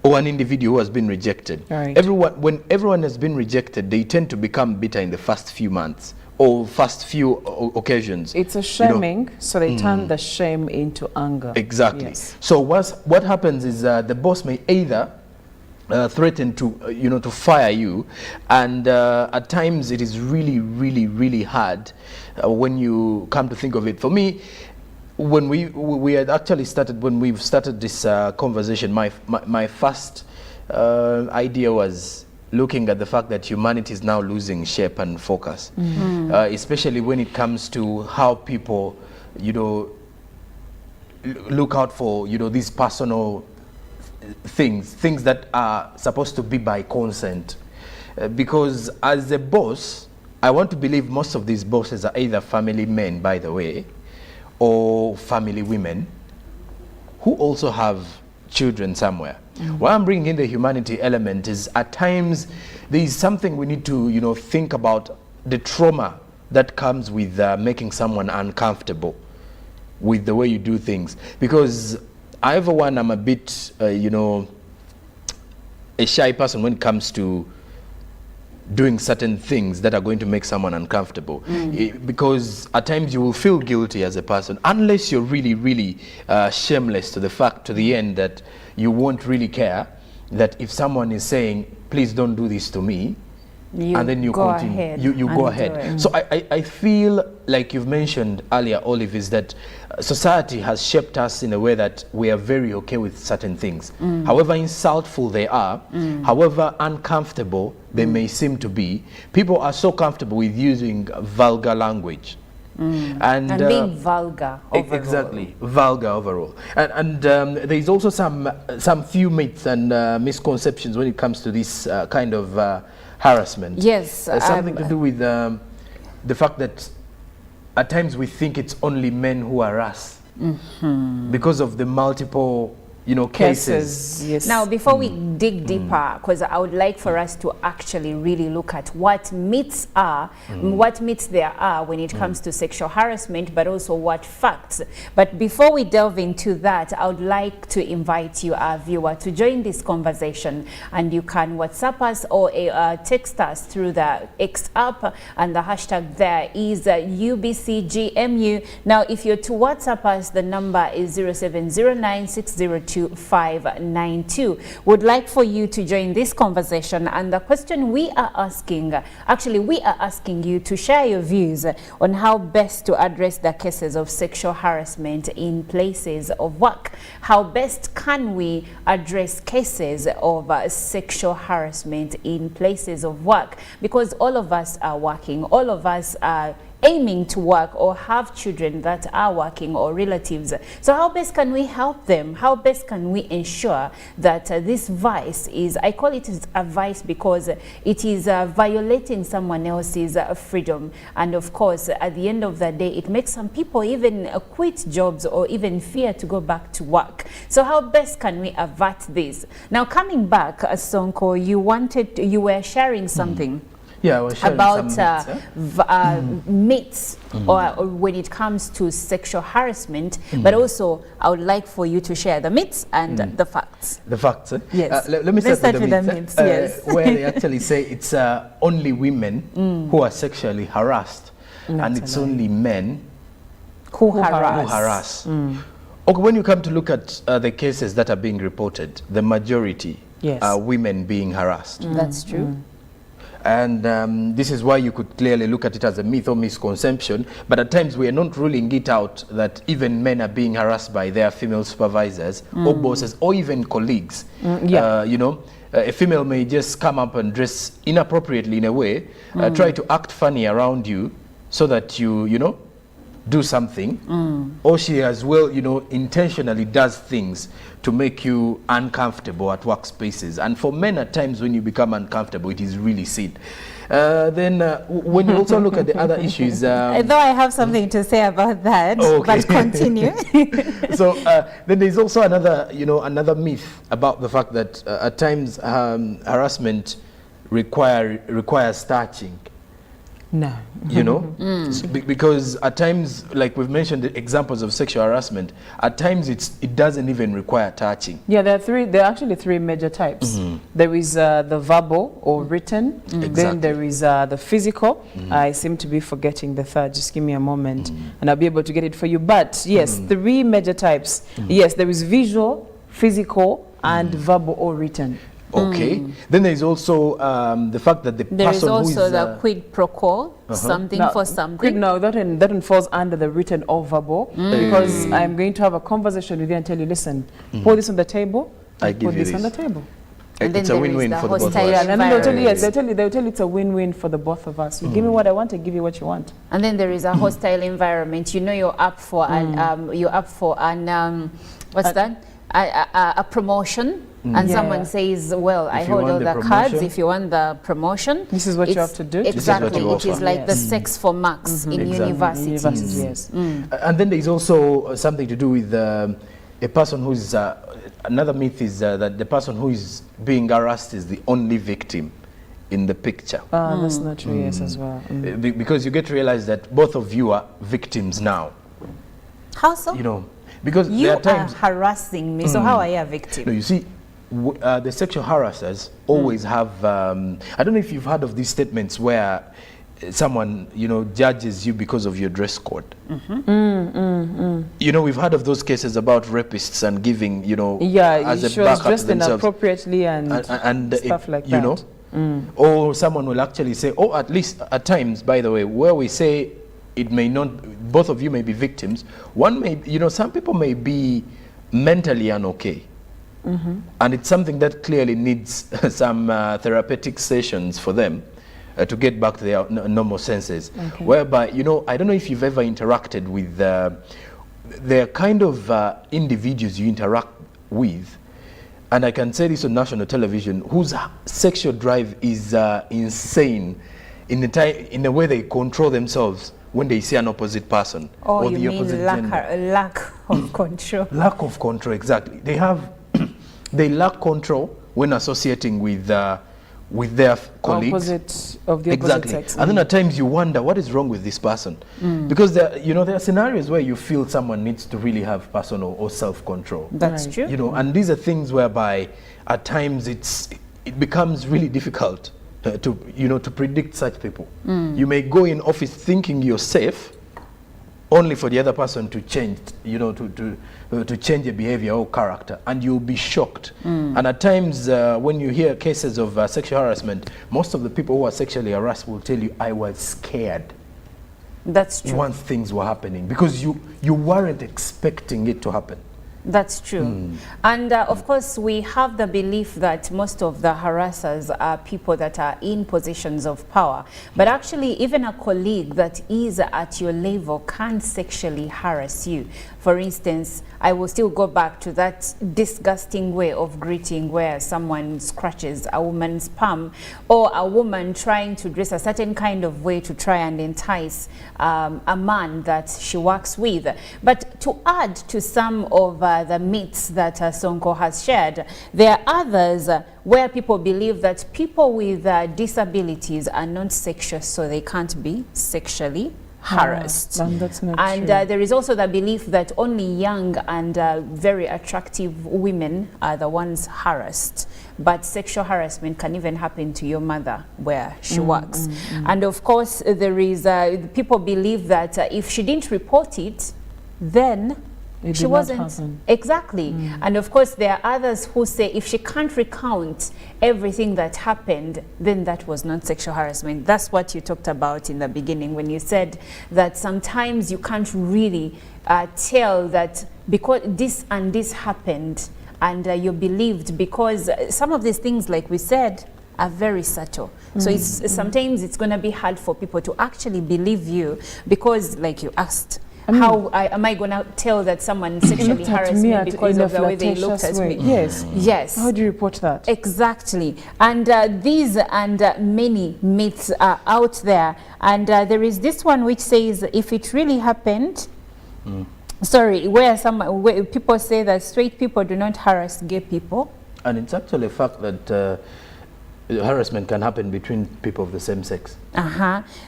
or an individual who has been rejected. Right. When everyone has been rejected, they tend to become bitter in the first few months or first few occasions. It's a shaming, so they turn the shame into anger. Exactly. Yes. So what happens is the boss may either threaten to to fire you, and at times it is really hard when you come to think of it. For me, when we've started this conversation, my first idea was looking at the fact that humanity is now losing shape and focus, especially when it comes to how people look out for these personal things that are supposed to be by consent. because as a boss, I want to believe most of these bosses are either family men, by the way, or family women who also have children somewhere. Why I'm bringing in the humanity element is at times there is something we need to, you know, think about the trauma that comes with making someone uncomfortable with the way you do things. Because I, for one, I'm a bit, you know, a shy person when it comes to doing certain things that are going to make someone uncomfortable. Because at times you will feel guilty as a person, unless you're really, really shameless to the fact, to the end that you won't really care that if someone is saying, please don't do this to me, and then you go continue, ahead you go ahead. So I feel like you've mentioned earlier, Olive, is that society has shaped us in a way that we are very okay with certain things. However insultful they are, however uncomfortable they may seem to be, people are so comfortable with using vulgar language. And being vulgar overall. Exactly, vulgar overall. And there's also some few myths and misconceptions when it comes to this kind of harassment. Yes. Something to do with the fact that at times we think it's only men who harass because of the multiple, you know, cases. Yes. Now, before we dig deeper, because I would like for us to actually really look at what myths are, what myths there are when it comes to sexual harassment, but also what facts. But before we delve into that, I would like to invite you, our viewer, to join this conversation. And you can WhatsApp us or text us through the X app, and the hashtag there is UBCGMU. Now, if you're to WhatsApp us, the number is 0709602592. Would like for you to join this conversation, and the question we are asking, actually we are asking you to share your views on how best to address the cases of sexual harassment in places of work. How best can we address cases of sexual harassment in places of work? Because all of us are working, all of us are aiming to work or have children that are working or relatives. So how best can we help them? How best can we ensure that this vice is, I call it a vice because it is violating someone else's freedom. And of course, at the end of the day, it makes some people even quit jobs or even fear to go back to work. So how best can we avert this? Now, coming back, Sonko, you were sharing something. Yeah, I was sharing about some myths or when it comes to sexual harassment, but also I would like for you to share the myths and the facts. The facts, eh? Yes. Let me Let's start with the myths, myths, yes. where they actually say it's only women who are sexually harassed, and it's only men Who harass. Okay, when you come to look at the cases that are being reported, the majority are women being harassed. That's true. And this is why you could clearly look at it as a myth or misconception, but at times we are not ruling it out that even men are being harassed by their female supervisors or bosses or even colleagues. You know, a female may just come up and dress inappropriately in a way, try to act funny around you so that you know, do something, or she as well, you know, intentionally does things to make you uncomfortable at workspaces. And for men, at times when you become uncomfortable, it is really seen. Then when you also look at the other issues, Though I have something to say about that, but continue. So then there's also another, you know, another myth about the fact that at times harassment requires touching. No. You know, because at times, like we've mentioned the examples of sexual harassment, at times it doesn't even require touching. Yeah, there are actually three major types. There is the verbal or written, then there is the physical. I seem to be forgetting the third, just give me a moment and I'll be able to get it for you. But yes, three major types. Yes, there is visual, physical, and verbal or written. Okay. Then there is also the fact that the There is person who also is the quid pro quo, something for something. No, that one falls under the written or verbal, because I'm going to have a conversation with you and tell you, listen, put this on the table, I give put you this on the table. And then it's a there win-win is for the the both of hostile us. And then they'll tell you, yes, environment. they'll tell you it's a win-win for the both of us. You give me what I want, I give you what you want. And then there is a hostile environment. You know, you're up for an what's that? a promotion, and someone says, well, I hold all the cards. If you want the promotion, this is what you have to do. Exactly. It is like the sex for marks in universities. Yes. And then there's also something to do with a person who's, another myth is that the person who is being harassed is the only victim in the picture. That's not true, yes, as well. Because you get to realize that both of you are victims now. How so? You know, because you there are times are harassing me, so how are you a victim? No, you see, the sexual harassers always have, I don't know if you've heard of these statements where someone, you know, judges you because of your dress code. You know, we've heard of those cases about rapists and giving, you know, as a backup to themselves. Inappropriately and stuff like that. You know, or someone will actually say, oh, at least at times, by the way, where we say it may not, both of you may be victims, one may, you know, some people may be mentally unokay. And it's something that clearly needs some therapeutic sessions for them to get back to their normal senses. Whereby, you know, I don't know if you've ever interacted with the kind of individuals you interact with, and I can say this on national television, whose sexual drive is insane in the way they control themselves when they see an opposite person or the opposite gender. Lack of control. Lack of control, exactly. They lack control when associating with their colleagues. Of the opposite sex. And then at times you wonder, what is wrong with this person? Because you know, there are scenarios where you feel someone needs to really have personal or self-control. That's true. You know, and these are things whereby at times it becomes really difficult to predict such people. You may go in office thinking you're safe, only for the other person to change, you know, to change your behavior or character, and you'll be shocked. And at times, when you hear cases of sexual harassment, most of the people who are sexually harassed will tell you, I was scared. That's true. Once things were happening, because you weren't expecting it to happen. That's true. And of course, we have the belief that most of the harassers are people that are in positions of power. But actually, even a colleague that is at your level can sexually harass you. For instance, I will still go back to that disgusting way of greeting where someone scratches a woman's palm, or a woman trying to dress a certain kind of way to try and entice a man that she works with. But to add to some of the myths that Sonko has shared, there are others where people believe that people with disabilities are not sexual, so they can't be sexually harassed. That's not and true. There is also the belief that only young and very attractive women are the ones harassed. But sexual harassment can even happen to your mother where she works. And of course, there is people believe that if she didn't report it, then she wasn't. Exactly. And of course, there are others who say if she can't recount everything that happened, then that was not sexual harassment. That's what you talked about in the beginning when you said that sometimes you can't really tell that because this and this happened, and you believed, because some of these things, like we said, are very subtle. So sometimes it's going to be hard for people to actually believe you, because, like you asked, how am I going to tell that someone sexually harassed me because of the way they looked at me? Yes. Yes. How do you report that? Exactly. And these and many myths are out there. And there is this one which says, if it really happened, where people say that straight people do not harass gay people. And it's actually a fact that harassment can happen between people of the same sex.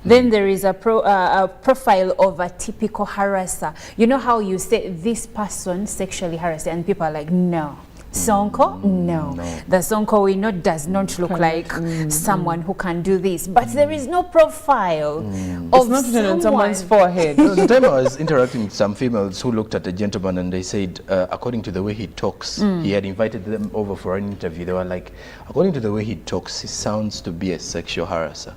Then there is a profile of a typical harasser. You know how you say this person sexually harassed, and people are like, no. Sonko? No. The Sonko we know does not look like someone who can do this. But there is no profile of not written on someone's forehead. The time I was interacting with some females who looked at a gentleman and they said, according to the way he talks, he had invited them over for an interview. They were like, according to the way he talks, he sounds to be a sexual harasser.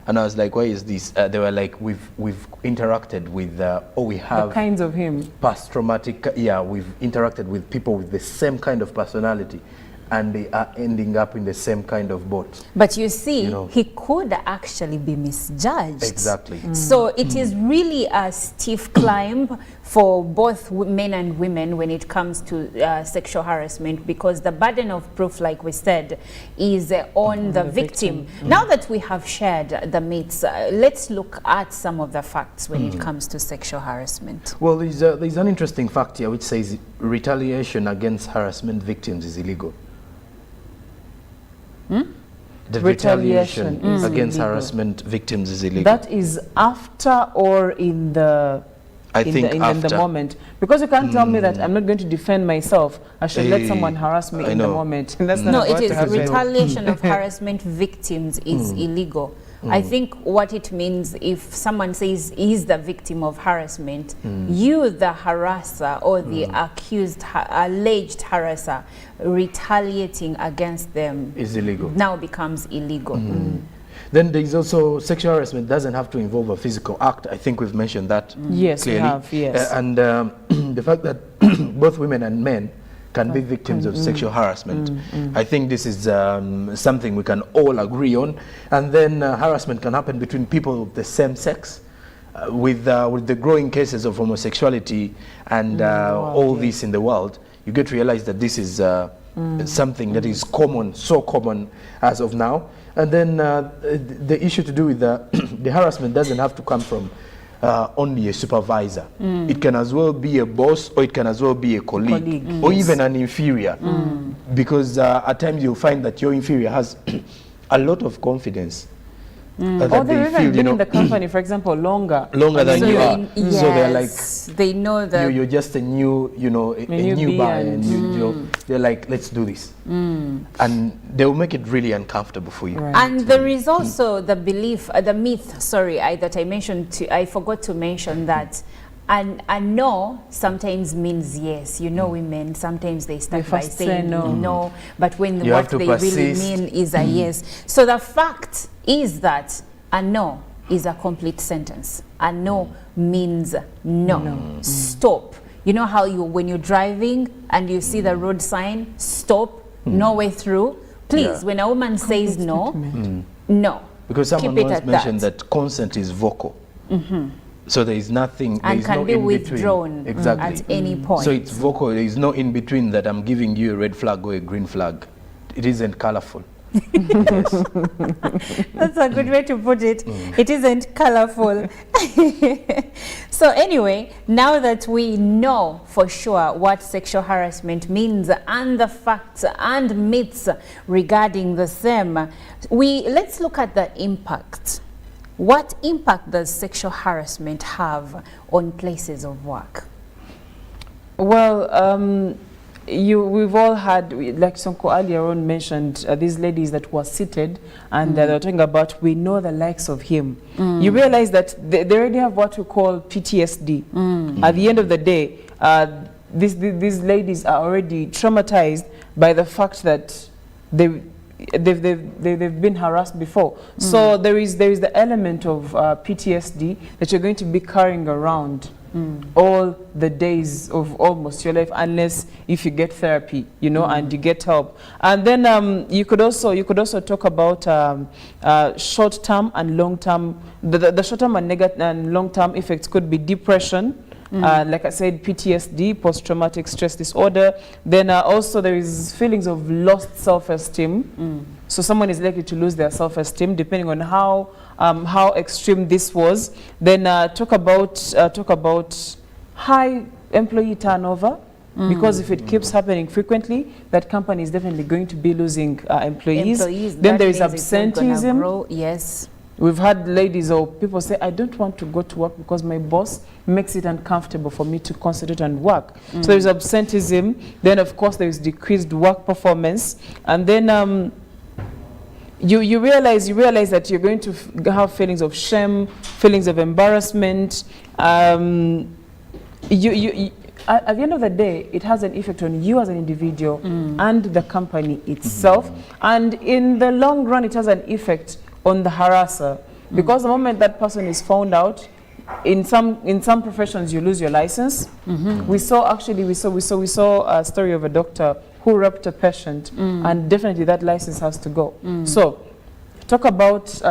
And I was like, why is this? They were like, we've interacted with, we have the kinds of him. Post-traumatic, we've interacted with people with the same kind of personality, and they are ending up in the same kind of boat. But you see, he could actually be misjudged. Exactly. So it is really a stiff climb for both men and women when it comes to sexual harassment, because the burden of proof, like we said, is on the victim. Now that we have shared the myths, let's look at some of the facts when it comes to sexual harassment. Well, there's an interesting fact here which says retaliation against harassment victims is illegal. The retaliation against harassment victims is illegal. That is after or in the in the moment, because you can't tell me that I'm not going to defend myself. I should let someone harass me in the moment. That's not no, about it is to happen. retaliation of harassment victims is illegal. I think what it means, if someone says he's the victim of harassment, you, the harasser or the accused, alleged harasser, retaliating against them is illegal. Now becomes illegal. Then there is also sexual harassment doesn't have to involve a physical act. I think we've mentioned that Yes, clearly. we have, yes. And the fact that both women and men can be victims of sexual harassment. I think this is something we can all agree on. And then harassment can happen between people of the same sex. With the growing cases of homosexuality and all this in the world, you get to realize that this is something that is common, so common as of now. And then the issue to do with the harassment doesn't have to come from only a supervisor. It can as well be a boss, or it can as well be a colleague, or even an inferior. Because at times you'll find that your inferior has a lot of confidence. Or they've even been in the company, for example, longer than so you are. Yes, So they're like, they know that you're just a new, a new buy, and they're like, let's do this. And they'll make it really uncomfortable for you. Right. And there is also the belief, the myth, sorry, that I mentioned, I forgot to mention that a no sometimes means yes. You know, women, sometimes they start by saying no, but when what they really mean is a yes. So the fact is that a no is a complete sentence. A no means no. Stop. You know how when you're driving and you see the road sign, stop, no way through. Please, when a woman says no, no. Because someone once mentioned that consent is vocal. So there is nothing, there and is can no be in withdrawn between. Exactly. at any point. So it's vocal, there is no in between that I'm giving you a red flag or a green flag. It isn't colorful. Yes. That's a good way to put it. It isn't colorful. So anyway, now that we know for sure what sexual harassment means and the facts and myths regarding the same, let's look at the impact. What impact does sexual harassment have on places of work? Well, we've all had, like Sonko earlier on mentioned, these ladies that were seated and they were talking about, we know the likes of him. You realize that they already have what we call PTSD. At the end of the day, these ladies are already traumatized by the fact that they've been harassed before. So there is the element of PTSD that you're going to be carrying around all the days of almost your life, unless if you get therapy, and you get help. And then you could also talk about short-term and long-term. The short-term and long-term effects could be depression. Like I said, PTSD, post-traumatic stress disorder. Then also there is feelings of lost self-esteem. So someone is likely to lose their self-esteem depending on how extreme this was. Then talk about high employee turnover. Because if it keeps happening frequently, that company is definitely going to be losing employees. Then there is absenteeism. Yes. We've had ladies or people say, I don't want to go to work because my boss makes it uncomfortable for me to concentrate and work. So there's absenteeism. Then, of course, there is decreased work performance. And then you realize that you're going to have feelings of shame, feelings of embarrassment. At the end of the day, it has an effect on you as an individual and the company itself. And in the long run, it has an effect on the harasser, because the moment that person is found out, in some professions you lose your license. We saw a story of a doctor who raped a patient, and definitely that license has to go. So talk about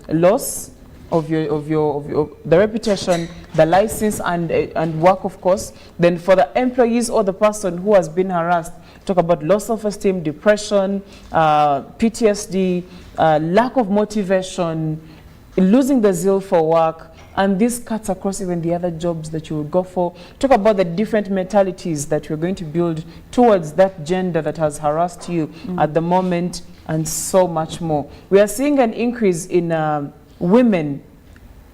loss, of the reputation, the license, and work, of course. Then for the employees or the person who has been harassed, talk about low self-esteem, depression, PTSD, lack of motivation, losing the zeal for work, and this cuts across even the other jobs that you would go for. Talk about the different mentalities that you're going to build towards that gender that has harassed you at the moment, and so much more. We are seeing an increase in women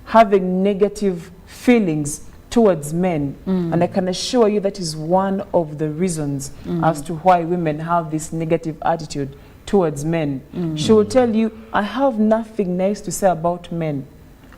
having negative feelings towards men, and I can assure you that is one of the reasons as to why women have this negative attitude towards men. She will tell you, I have nothing nice to say about men.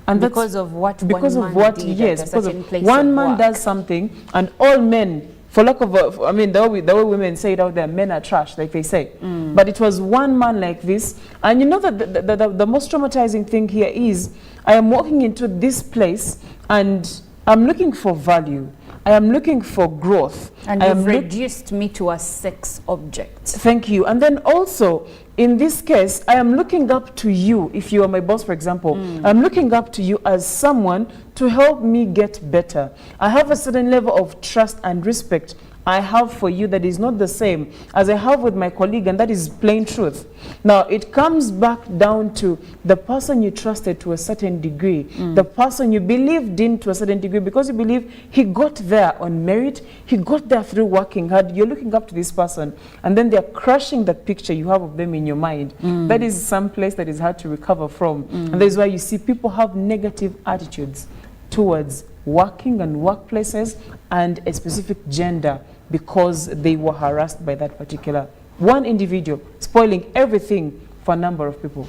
And because of what because one of man what did yes at a because certain of place one of man work. does something and all men, for lack of a, I mean the way women say it out there, men are trash, like they say, but it was one man like this. And you know that the most traumatizing thing here is I am walking into this place and I'm looking for value, I am looking for growth, And I you've am reduced me to a sex object. Thank you. And then also, in this case, I am looking up to you. If you are my boss, for example, I'm looking up to you as someone to help me get better. I have a certain level of trust and respect I have for you that is not the same as I have with my colleague, and that is plain truth. Now, it comes back down to the person you trusted to a certain degree, the person you believed in to a certain degree, because you believe he got there on merit, he got there through working hard. You're looking up to this person, and then they're crushing that picture you have of them in your mind. That is some place that is hard to recover from. And that is why you see people have negative attitudes towards working and workplaces and a specific gender, because they were harassed by that particular one individual, spoiling everything for a number of people.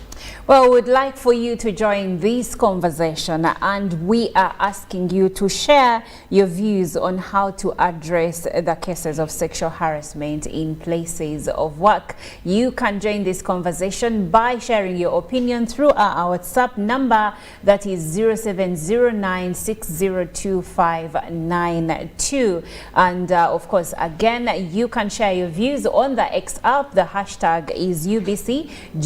Well, we'd like for you to join this conversation, and we are asking you to share your views on how to address the cases of sexual harassment in places of work. You can join this conversation by sharing your opinion through our WhatsApp number, that is 0709602592. And of course, again, you can share your views on the X app. The hashtag is UBCGMU.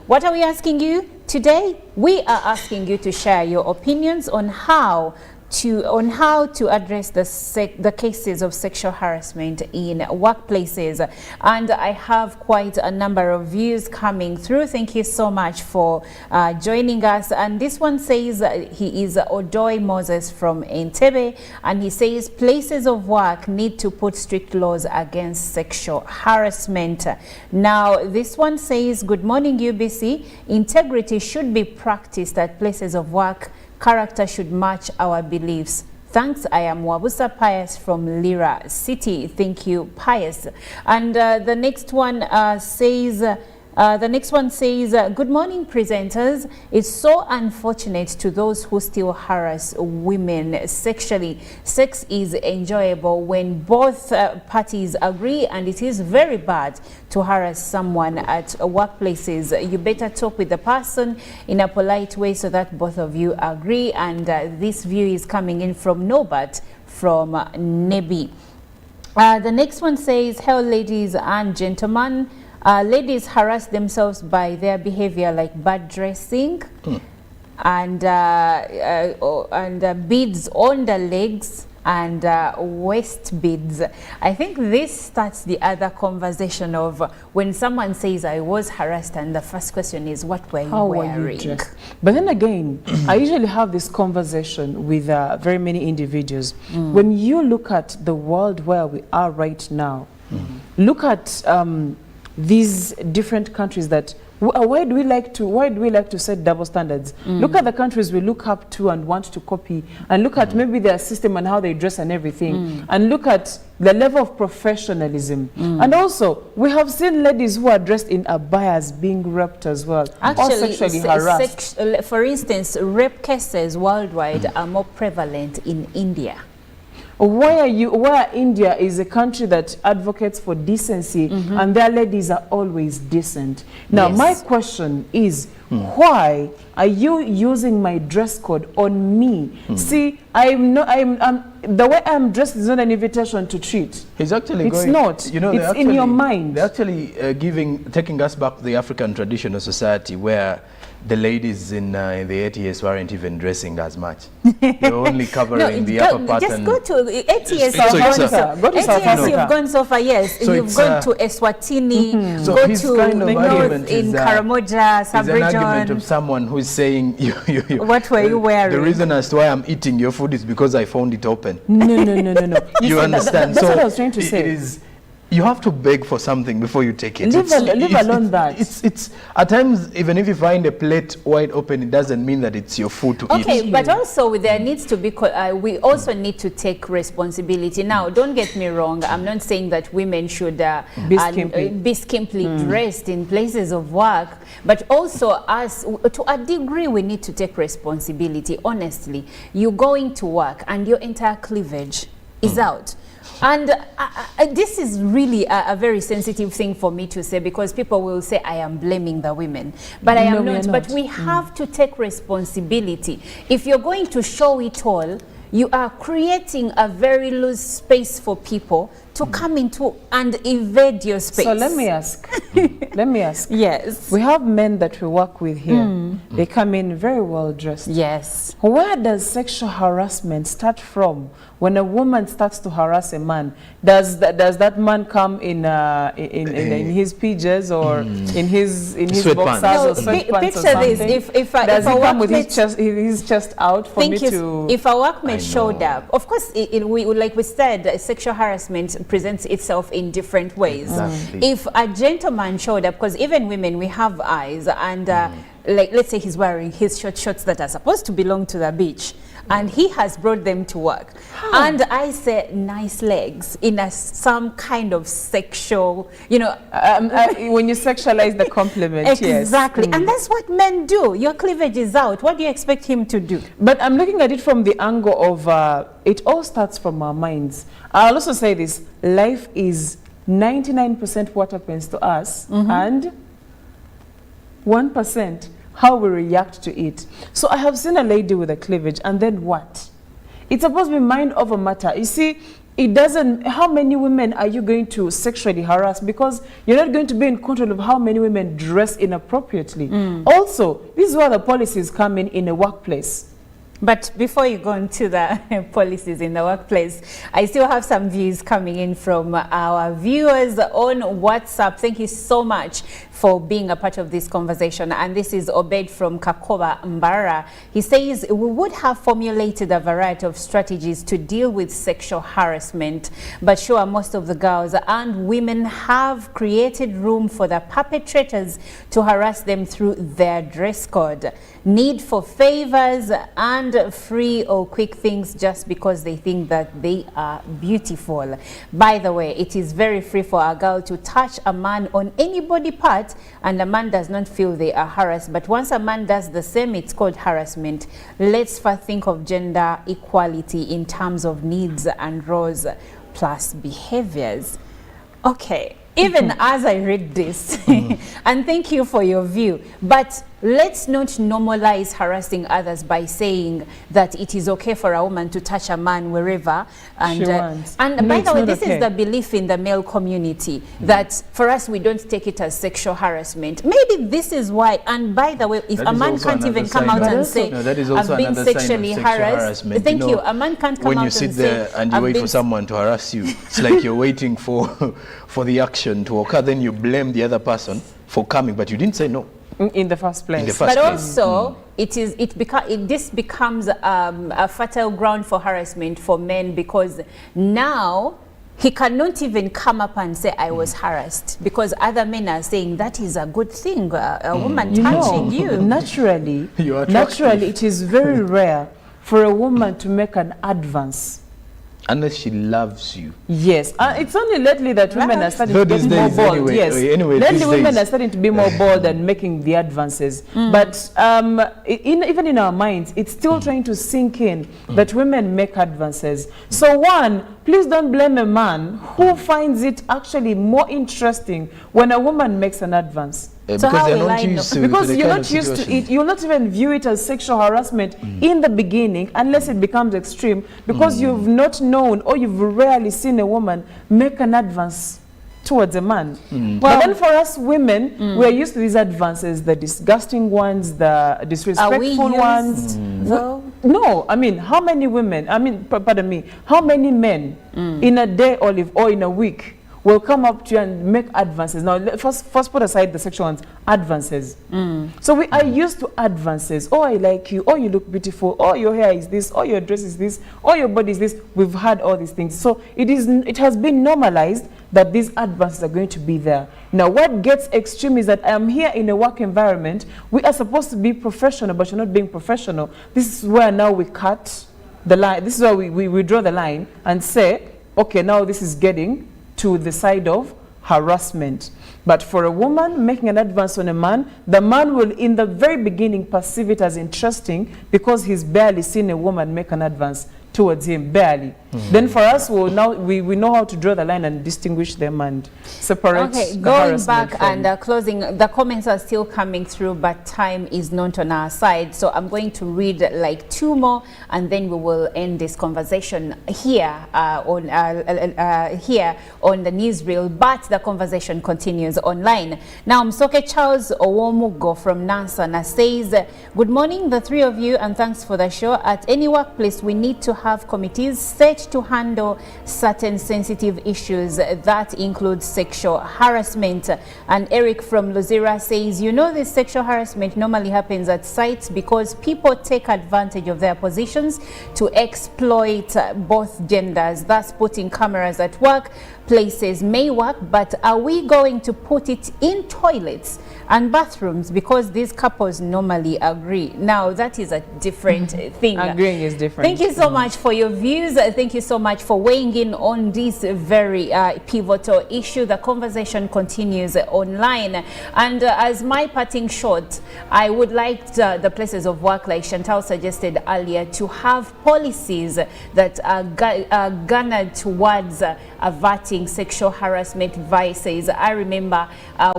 What are we asking you today? We are asking you to share your opinions on how to address the cases of sexual harassment in workplaces. And I have quite a number of views coming through. Thank you so much for joining us. And this one says, he is Odoy Moses from Entebbe, and he says places of work need to put strict laws against sexual harassment. Now, this one says, good morning UBC, integrity should be practiced at places of work. Character should match our beliefs. Thanks. I am Wabusa Pius from Lira City. Thank you, Pius. And the next one says, good morning, presenters. It's so unfortunate to those who still harass women sexually. Sex is enjoyable when both parties agree, and it is very bad to harass someone at workplaces. You better talk with the person in a polite way so that both of you agree. And this view is coming in from Norbert from Nebi. The next one says, hello ladies and gentlemen. Ladies harass themselves by their behavior, like bad dressing and beads on the legs and waist beads. I think this starts the other conversation of when someone says I was harassed, and the first question is, what were you wearing? But then again, I usually have this conversation with very many individuals. When you look at the world where we are right now, look at these different countries that why do we like to set double standards? Look at the countries we look up to and want to copy, and look at maybe their system and how they dress and everything, and look at the level of professionalism. And also, we have seen ladies who are dressed in abayas being raped as well, or sexually harassed. For instance, rape cases worldwide are more prevalent in India. Where India is a country that advocates for decency, and their ladies are always decent. Now, my question is, why are you using my dress code on me? See, the way I'm dressed is not an invitation to treat. He's actually It's going, not. you know, It's in your mind. They're actually taking us back to the African traditional society where the ladies in the ATS weren't even dressing as much. They were only covering the upper part. Just go to ATS. So it's go to South ATS, Africa. you've gone so far, yes. So You've gone to Eswatini, So go his to kind of North argument in is, Karamoja, It's an argument sub-region. of someone who's saying, What were you wearing? The reason as to why I'm eating your food is because I found it open. No. You see, understand? That's So what I was trying to it say. is, you have to beg for something before you take it. Leave alone that. It's at times, even if you find a plate wide open, it doesn't mean that it's your food to eat. Okay, but also there needs to be, we also need to take responsibility. Now, don't get me wrong, I'm not saying that women should be skimpily dressed in places of work, but also us, to a degree, we need to take responsibility, honestly. You're going to work and your entire cleavage is out. And this is really a very sensitive thing for me to say, because people will say I am blaming the women, but I am not. But we have to take responsibility. If you're going to show it all, you are creating a very loose space for people to come into and invade your space. So let me ask. Yes. We have men that we work with here. They come in very well dressed. Yes. Where does sexual harassment start from? When a woman starts to harass a man, does that man come in his PJs or in his Sweatpants. boxers or No, sweatpants or picture something? this. If does a he come with workmate- his chest out for me to? If a workmate showed up, of course, like we said, sexual harassment presents itself in different ways. Exactly. If a gentleman showed up, because even women, we have eyes, and like let's say he's wearing his shorts that are supposed to belong to the beach, and he has brought them to work, and I say nice legs in some kind of sexual, you know. When you sexualize the compliment, Exactly, yes. and that's what men do. Your cleavage is out. What do you expect him to do? But I'm looking at it from the angle of it all starts from our minds. I'll also say this: life is 99% what happens to us, and 1% how we react to it. So I have seen a lady with a cleavage, and then what? It's supposed to be mind over matter. You see, it doesn't, how many women are you going to sexually harass? Because you're not going to be in control of how many women dress inappropriately. Also, this is where the policies come in a workplace. But before you go into the policies in the workplace, I still have some views coming in from our viewers on WhatsApp. Thank you so much for being a part of this conversation. And this is Obed from Kakoba Mbara. He says, we would have formulated a variety of strategies to deal with sexual harassment, but sure, most of the girls and women have created room for the perpetrators to harass them through their dress code, need for favors, and free or quick things just because they think that they are beautiful. By the way, it is very free for a girl to touch a man on any body part, and a man does not feel they are harassed. But once a man does the same, it's called harassment. Let's first think of gender equality in terms of needs and roles plus behaviors. Okay. Even as I read this, and thank you for your view, but let's not normalize harassing others by saying that it is okay for a woman to touch a man wherever. And, She wants. and No, by it's the way, not this okay. is the belief in the male community that for us, we don't take it as sexual harassment. Maybe this is why, and by the way, if That a is man also can't even another come sign out of- and say, No, that is also I've been another sign of sexually sexual harassed. harassment. Thank You you. know, A man can't come when out you and sit say, there and you I've wait been for someone to harass you, it's like you're waiting for the action to occur. Then you blame the other person for coming, but you didn't say no. In the first place. In the first But place. also, this becomes a fertile ground for harassment for men, because now he cannot even come up and say, I was harassed, because other men are saying that is a good thing, a woman touching you. Naturally, You are attractive. naturally, it is very rare for a woman to make an advance. Unless she loves you. Yes, it's only lately that women are starting Though to get these more days, bold. anyway, Yes, anyway, lately these women days. are starting to be more bold and making the advances. But even in our minds, it's still trying to sink in that women make advances. So one, please don't blame a man who finds it actually more interesting when a woman makes an advance. because how they're will not I know? used to Because the you're kind not of used to situation. it, you'll not even view it as sexual harassment in the beginning unless it becomes extreme, because you've not known or you've rarely seen a woman make an advance towards a man. But then for us women, we're used to these advances, the disgusting ones, the disrespectful ones. No, I mean, how many women, pardon me, how many men in a day, Olive, or in a week will come up to you and make advances? Now, first put aside the sexual ones, advances. So we are used to advances. Oh, I like you. Oh, you look beautiful. Oh, your hair is this. Oh, your dress is this. Oh, your body is this. We've had all these things. So it has been normalized that these advances are going to be there. Now, what gets extreme is that I'm here in a work environment. We are supposed to be professional, but you're not being professional. This is where now we cut the line. This is where we draw the line and say, okay, now this is getting to the side of harassment. But for a woman making an advance on a man, the man will in the very beginning perceive it as interesting because he's barely seen a woman make an advance towards him, barely. Then for us, we know how to draw the line and distinguish them and separate. Okay, the going harassment back from- and closing, the comments are still coming through, but time is not on our side. So I'm going to read like 2 more, and then we will end this conversation here on the newsreel. But the conversation continues online. Now, Msoke Charles Owomugo from Nansana says, "Good morning, the 3 of you, and thanks for the show. At any workplace, we need to have committees set to handle certain sensitive issues that include sexual harassment." And Eric from Luzira says, "You know, this sexual harassment normally happens at sites because people take advantage of their positions to exploit both genders, thus putting cameras at work places may work, but are we going to put it in toilets and bathrooms because these couples normally agree?" Now, that is a different thing. Agreeing is different. Thank you so much for your views. Thank you so much for weighing in on this very pivotal issue. The conversation continues online. And as my parting shot, I would like the places of work, like Chantal suggested earlier, to have policies that are garnered towards averting sexual harassment vices. I remember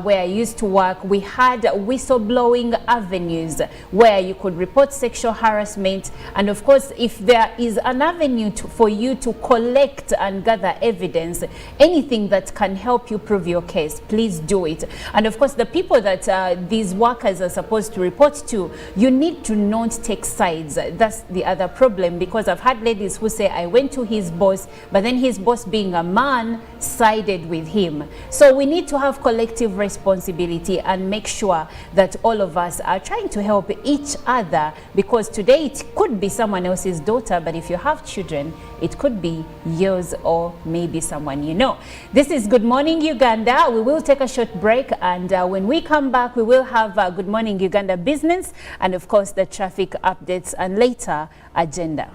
where I used to work, we had whistleblowing avenues where you could report sexual harassment. And of course, if there is an avenue for you to collect and gather evidence, anything that can help you prove your case, please do it. And of course, the people that these workers are supposed to report to, you need to not take sides. That's the other problem, because I've had ladies who say, I went to his boss, but then his boss, being a man, sided with him. So we need to have collective responsibility and make sure that all of us are trying to help each other, because today it could be someone else's daughter, but if you have children, it could be yours or maybe someone you know. This is Good Morning Uganda. We will take a short break, and when we come back, we will have Good Morning Uganda business and of course the traffic updates and later agenda.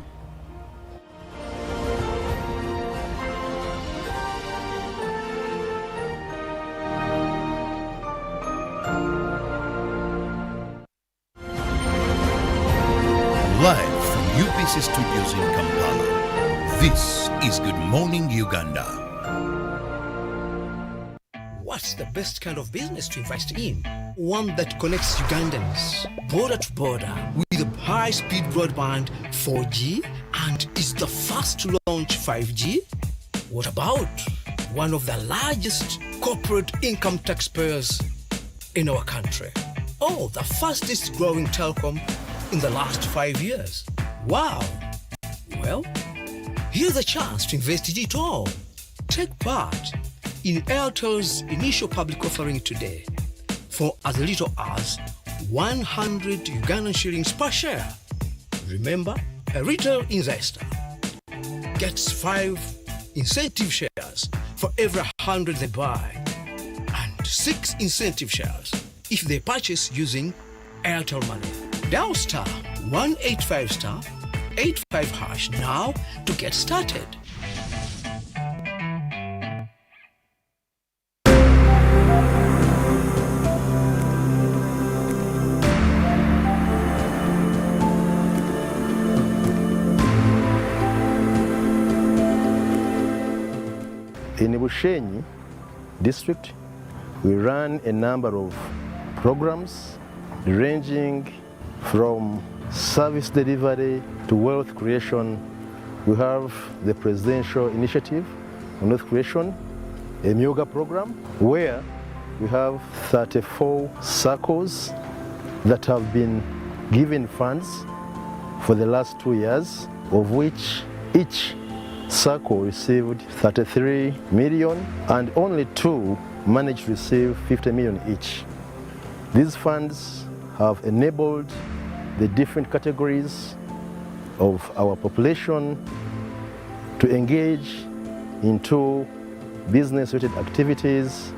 Live from UPC Studios in Kampala, this is Good Morning Uganda. What's the best kind of business to invest in? One that connects Ugandans border to border with a high-speed broadband 4G and is the first to launch 5G? What about one of the largest corporate income taxpayers in our country? Oh, the fastest growing telecom in the last 5 years. Wow! Well, here's a chance to invest in it all. Take part in Airtel's initial public offering today for as little as 100 Ugandan shillings per share. Remember, a retail investor gets 5 incentive shares for every 100 they buy and 6 incentive shares if they purchase using Airtel Money. Dial star 185 star 85 hash now to get started. In Bushenyi district, we run a number of programs ranging from service delivery to wealth creation. We have the Presidential Initiative on Wealth Creation, a MYOGA program, where we have 34 circles that have been given funds for the last 2 years, of which each circle received 33 million and only 2 managed to receive 50 million each. These funds have enabled the different categories of our population to engage into business-related activities,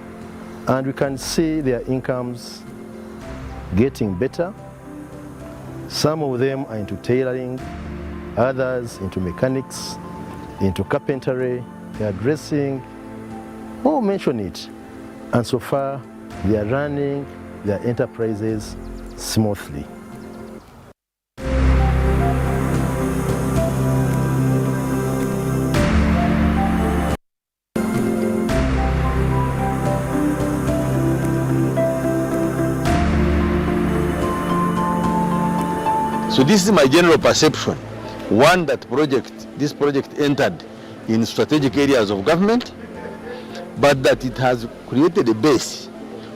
and we can see their incomes getting better. Some of them are into tailoring, others into mechanics, into carpentry, hairdressing, oh, mention it. And so far, they are running their enterprises smoothly. So this is my general perception. One, that this project entered in strategic areas of government, but that it has created a base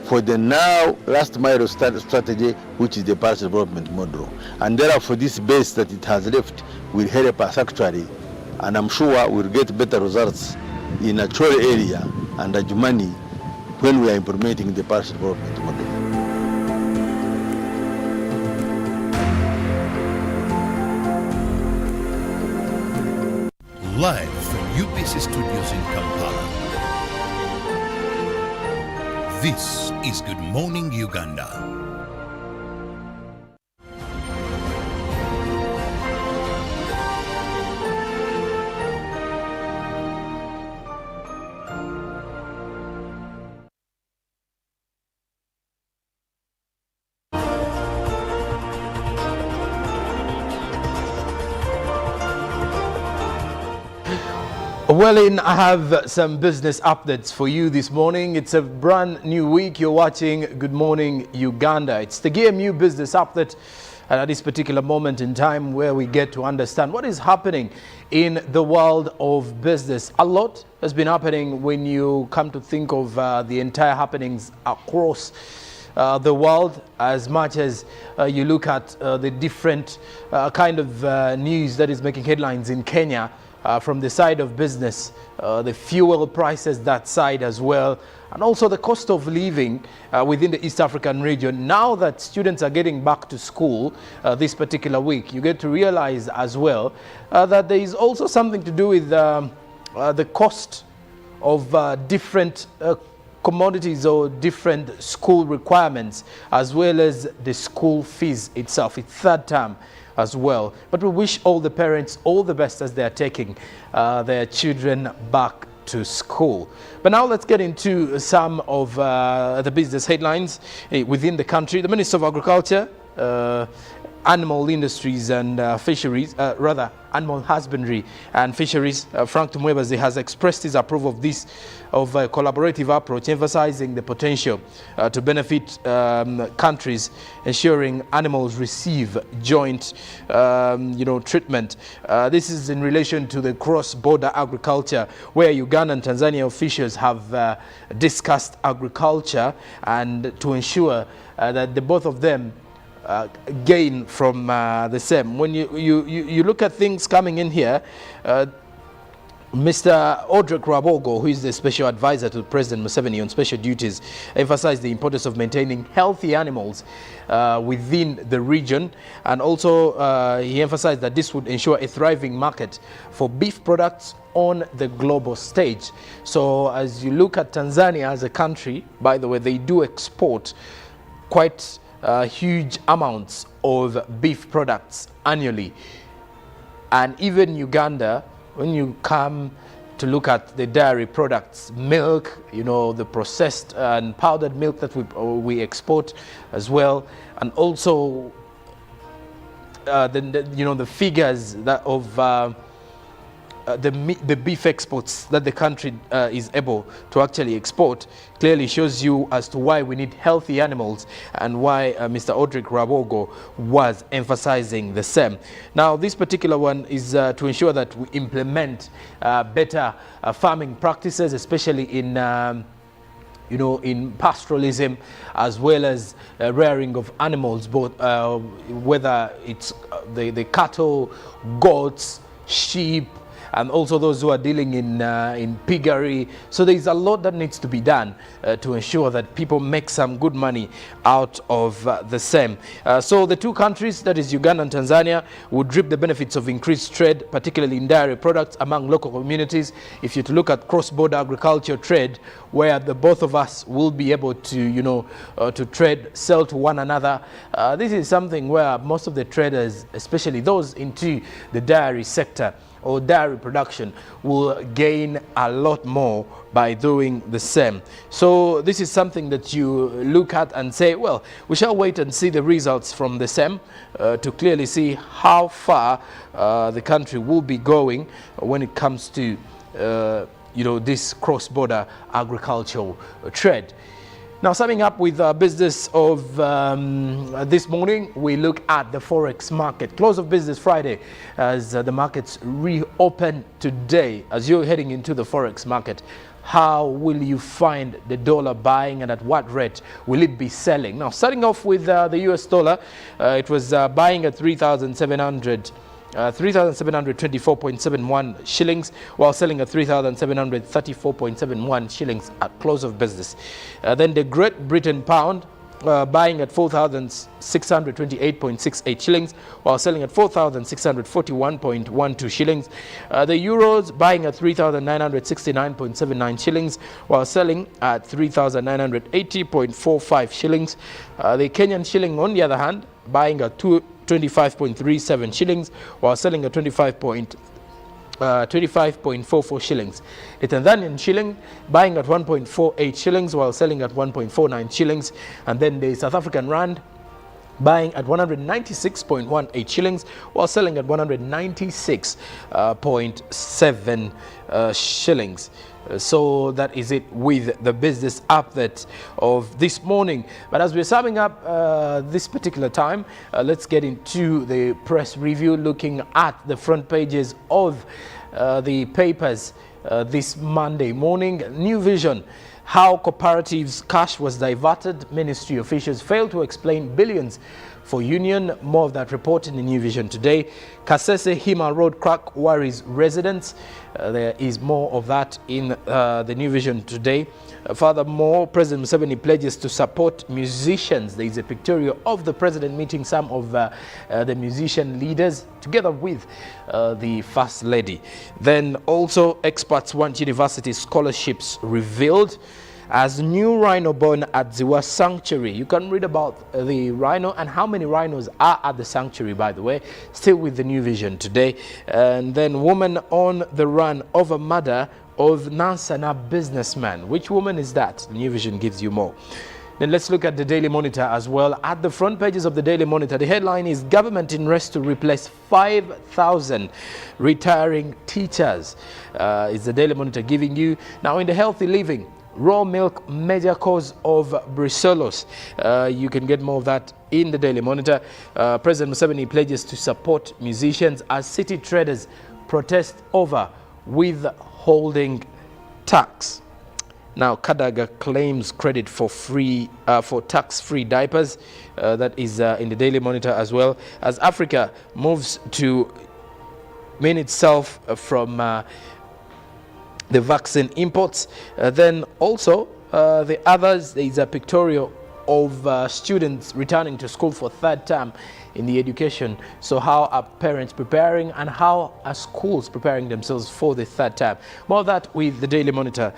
for the now last mile strategy, which is the parish development model. And therefore this base that it has left will help us actually, and I'm sure we'll get better results in a Chole area and Ajumani when we are implementing the parish development model. Live from UBC Studios in Kampala. This is Good Morning Uganda. Well, I have some business updates for you this morning. It's a brand new week. You're watching Good Morning Uganda. It's the GMU business update, and at this particular moment in time where we get to understand what is happening in the world of business. A lot has been happening when you come to think of the entire happenings across the world, as much as you look at the different kind of news that is making headlines in Kenya. From the side of business, the fuel prices that side as well, and also the cost of living within the East African region. Now that students are getting back to school this particular week, you get to realize as well that there is also something to do with the cost of different commodities or different school requirements, as well as the school fees itself. It's third term as well. But we wish all the parents all the best as they are taking their children back to school. But now let's get into some of the business headlines within the country. The Minister of Agriculture, Animal Industries and Fisheries, Animal Husbandry and Fisheries, Frank Tumwebaze, has expressed his approval of a collaborative approach, emphasizing the potential to benefit countries, ensuring animals receive joint treatment. This is in relation to the cross-border agriculture, where Uganda and Tanzania officials have discussed agriculture and to ensure that the both of them gain from the same. When you look at things coming in here, Mr. Audrey Rabogo, who is the special advisor to President Museveni on special duties, emphasized the importance of maintaining healthy animals within the region, and also he emphasized that this would ensure a thriving market for beef products on the global stage. So as you look at Tanzania as a country, by the way, they do export quite huge amounts of beef products annually. And even Uganda, when you come to look at the dairy products, milk, the processed and powdered milk that we export as well, and also the figures that of the beef exports that the country is able to actually export clearly shows you as to why we need healthy animals and why Mr. Audric Rabogo was emphasizing the same. Now, this particular one is to ensure that we implement better farming practices, especially in in pastoralism, as well as rearing of animals, both whether it's the cattle, goats, sheep, and also those who are dealing in piggery. So there is a lot that needs to be done to ensure that people make some good money out of the same. So the two countries, that is Uganda and Tanzania, would reap the benefits of increased trade, particularly in dairy products among local communities. If you to look at cross-border agriculture trade, where the both of us will be able to, to trade, sell to one another. This is something where most of the traders, especially those into the dairy sector or dairy production, will gain a lot more by doing the same. So this is something that you look at and say, well, we shall wait and see the results from the same to clearly see how far the country will be going when it comes to this cross-border agricultural trade. Now, summing up with our business of this morning, we look at the Forex market. Close of business Friday as the markets reopen today. As you're heading into the Forex market, how will you find the dollar buying and at what rate will it be selling? Now, starting off with the US dollar, it was buying at 3,724.71 shillings, while selling at 3,734.71 shillings at close of business. Then the Great Britain pound, buying at 4,628.68 shillings, while selling at 4,641.12 shillings. The euros buying at 3,969.79 shillings, while selling at 3,980.45 shillings. The Kenyan shilling, on the other hand, buying at 25.37 shillings, while selling at 25.44 shillings. The Tanzanian shilling buying at 1.48 shillings, while selling at 1.49 shillings. And then the South African rand buying at 196.18 shillings, while selling at 196.7 shillings. So that is it with the business update of this morning. But as we're summing up this particular time, let's get into the press review, looking at the front pages of the papers this Monday morning. New Vision: how cooperatives' cash was diverted. Ministry officials failed to explain billions for union. More of that report in the New Vision today. Kasese Hima road crack worries residents. There is more of that in the New Vision today. Furthermore, President Museveni pledges to support musicians. There is a pictorial of the president meeting some of the musician leaders together with the First Lady. Then also, experts want university scholarships revealed. As new rhino born at Ziwa Sanctuary. You can read about the rhino and how many rhinos are at the sanctuary, by the way, still with the New Vision today. And then, woman on the run over murder of Nansana businessman. Which woman is that? The New Vision gives you more. Then let's look at the Daily Monitor as well. At the front pages of the Daily Monitor, the headline is Government in Rest to replace 5,000 retiring teachers. Is the Daily Monitor giving you. Now, in the healthy living, raw milk major cause of brucellosis. You can get more of that in the Daily Monitor. President Museveni pledges to support musicians as city traders protest over withholding tax. Now, Kadaga claims credit for tax-free diapers. That is in the Daily Monitor as well. As Africa moves to wean itself from the vaccine imports. Then also the others, there is a pictorial of students returning to school for third term in the education. So how are parents preparing and how are schools preparing themselves for the third term? More of that with the Daily Monitor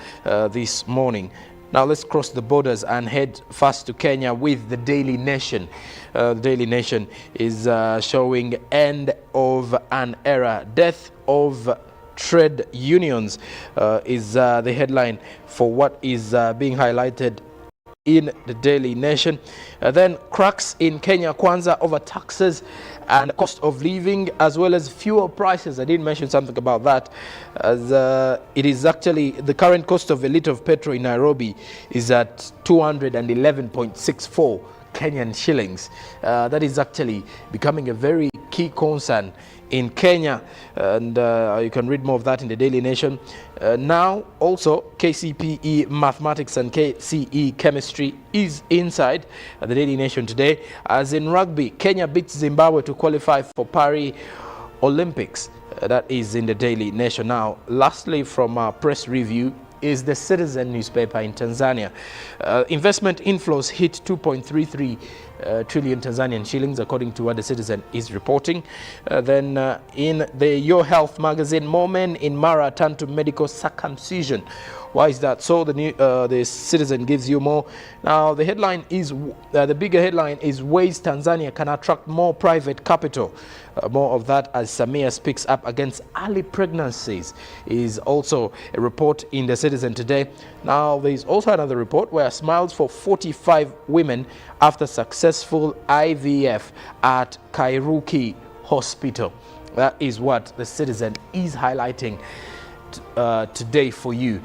this morning. Now let's cross the borders and head first to Kenya with the Daily Nation. The Daily Nation is showing end of an era, death of trade unions is the headline for what is being highlighted in the Daily Nation. Then cracks in Kenya Kwanza over taxes and cost of living, as well as fuel prices. I did mention something about that, as it is actually the current cost of a litre of petrol in Nairobi is at 211.64 Kenyan shillings. That is actually becoming a very key concern in Kenya, and you can read more of that in the Daily Nation. Now also KCPE Mathematics and KCE Chemistry is inside the Daily Nation today. As in rugby, Kenya beats Zimbabwe to qualify for Paris Olympics. That is in the Daily Nation. Now lastly, from our press review, is the Citizen newspaper in Tanzania. Investment inflows hit 2.33 trillion Tanzanian shillings, according to what the Citizen is reporting. Then in the Your Health magazine, more men in Mara turn to medical circumcision. Why is that so? The Citizen gives you more. Now the headline is the bigger headline is ways Tanzania can attract more private capital. More of that as Samia speaks up against early pregnancies is also a report in the Citizen today. Now there is also another report where smiles for 45 women after successful IVF at Kairuki Hospital. That is what the Citizen is highlighting today for you.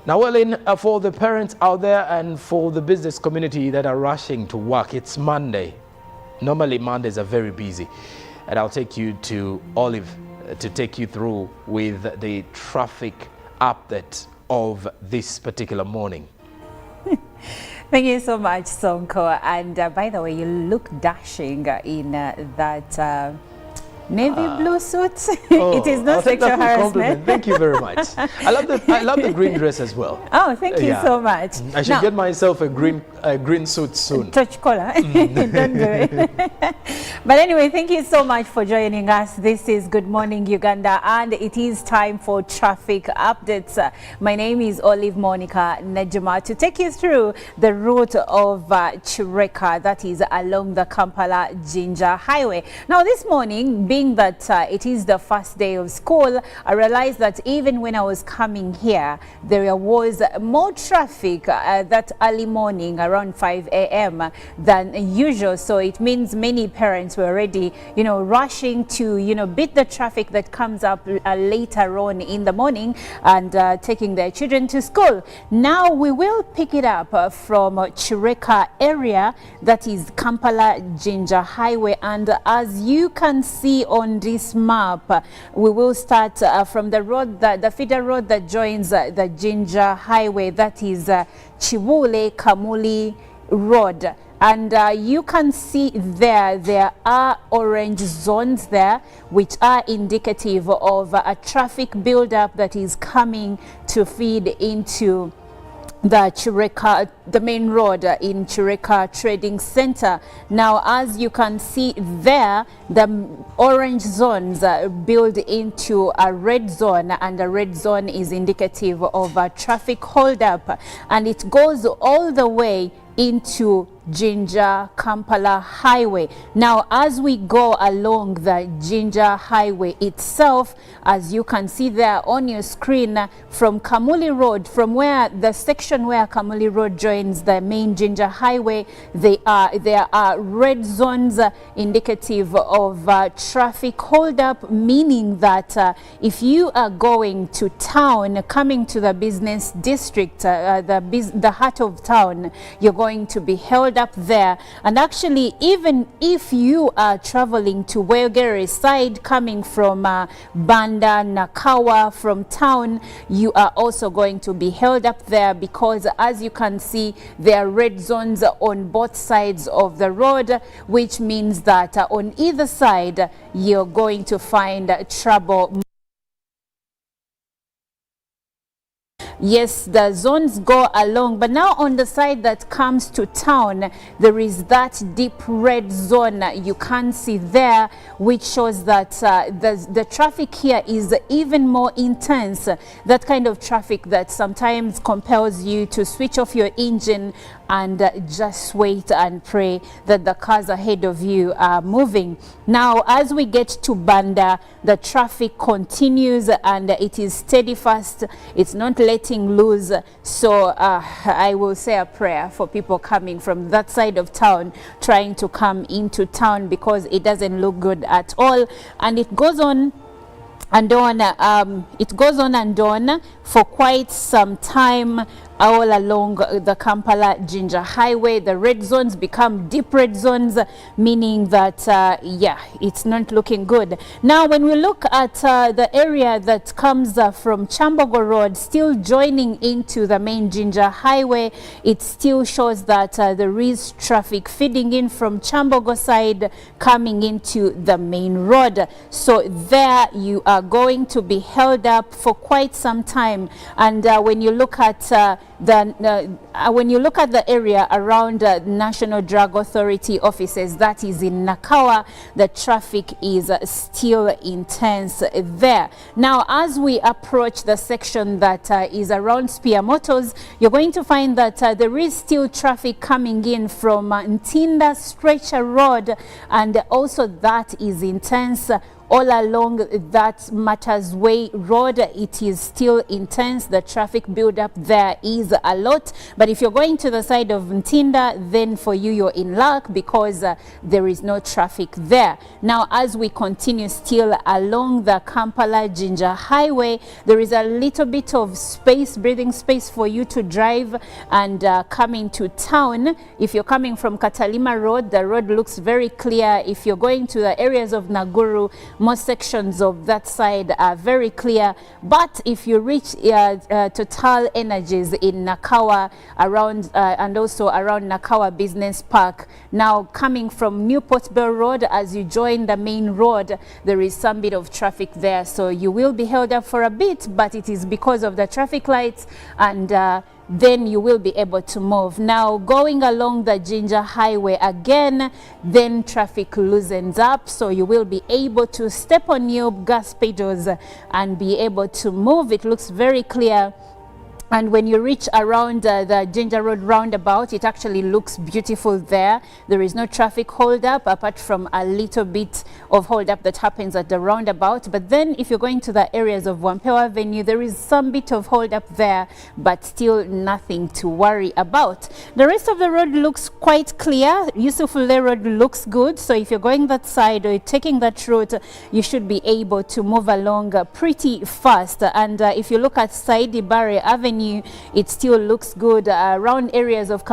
Now, well, for the parents out there and for the business community that are rushing to work, it's Monday. Normally Mondays are very busy. And I'll take you to Olive to take you through with the traffic update of this particular morning. Thank you so much, Sonko. And by the way, you look dashing in that navy blue suit. It is not sexual harassment. Thank you very much. I love the green dress as well. Oh, thank you so much. I should get myself a green suit soon. Touch color. Don't do it. But anyway, thank you so much for joining us. This is Good Morning Uganda, and it is time for traffic updates. My name is Olive Monica Nejuma to take you through the route of Chireka, that is along the Kampala-Jinja Highway. Now this morning, being that it is the first day of school, I realized that even when I was coming here, there was more traffic that early morning around 5 a.m. than usual. So it means many parents were already, rushing to, beat the traffic that comes up later on in the morning and taking their children to school. Now we will pick it up from Chireka area, that is Kampala-Jinja Highway, and as you can see on this map, we will start from the road, the feeder road that joins the Jinja Highway, that is Chibule Kamuli Road. And you can see there are orange zones there, which are indicative of a traffic buildup that is coming to feed into the Chireka, the main road in Chireka Trading Center. Now, as you can see there, the orange zones build into a red zone, and the red zone is indicative of a traffic holdup, and it goes all the way into Jinja Kampala Highway. Now, as we go along the Jinja Highway itself, as you can see there on your screen, from Kamuli Road, from where the section where Kamuli Road joins the main Jinja Highway, there are red zones indicative of traffic holdup, meaning that if you are going to town, coming to the business district, the heart of town, you're going to be held up there. And actually, even if you are traveling to Wegere side, coming from Banda, Nakawa, from town, you are also going to be held up there, because as you can see, there are red zones on both sides of the road, which means that on either side you're going to find trouble. Yes, the zones go along, but now on the side that comes to town, there is that deep red zone you can see there, which shows that the traffic here is even more intense. That kind of traffic that sometimes compels you to switch off your engine and just wait and pray that the cars ahead of you are moving. Now, as we get to Banda, the traffic continues and it is steady fast. It's not letting loose. So I will say a prayer for people coming from that side of town, trying to come into town, because it doesn't look good at all. And it goes on and on. It goes on and on for quite some time all along the Kampala-Jinja highway. The red zones become deep red zones, meaning that, yeah, it's not looking good. Now, when we look at the area that comes from Chambogo Road, still joining into the main Jinja highway, it still shows that there is traffic feeding in from Chambogo side coming into the main road. So there you are going to be held up for quite some time. And when you look at the area around National Drug Authority offices, that is in Nakawa, the traffic is still intense there. Now, as we approach the section that is around Spear Motors, you're going to find that there is still traffic coming in from Ntinda Stretcher Road, and also that is intense. All along that Matters Way Road, it is still intense. The traffic build-up there is a lot. But if you're going to the side of Ntinda, then for you, you're in luck, because there is no traffic there. Now, as we continue still along the Kampala-Jinja highway, there is a little bit of space, breathing space for you to drive and come into town. If you're coming from Katalima Road, the road looks very clear. If you're going to the areas of Naguru, most sections of that side are very clear. But if you reach Total Energies in Nakawa around and also around Nakawa Business Park, now coming from Newport Bell Road, as you join the main road, there is some bit of traffic there. So you will be held up for a bit, but it is because of the traffic lights, and then you will be able to move. Now, going along the Jinja highway again, then traffic loosens up, so you will be able to step on your gas pedals and be able to move. It looks very clear. And when you reach around the Jinja Road roundabout, it actually looks beautiful there. There is no traffic holdup, apart from a little bit of holdup that happens at the roundabout. But then if you're going to the areas of Wampewa Avenue, there is some bit of holdup there, but still nothing to worry about. The rest of the road looks quite clear. Yusufule Road looks good. So if you're going that side or taking that route, you should be able to move along pretty fast. And if you look at Saidi Barre Avenue, it still looks good. Around areas of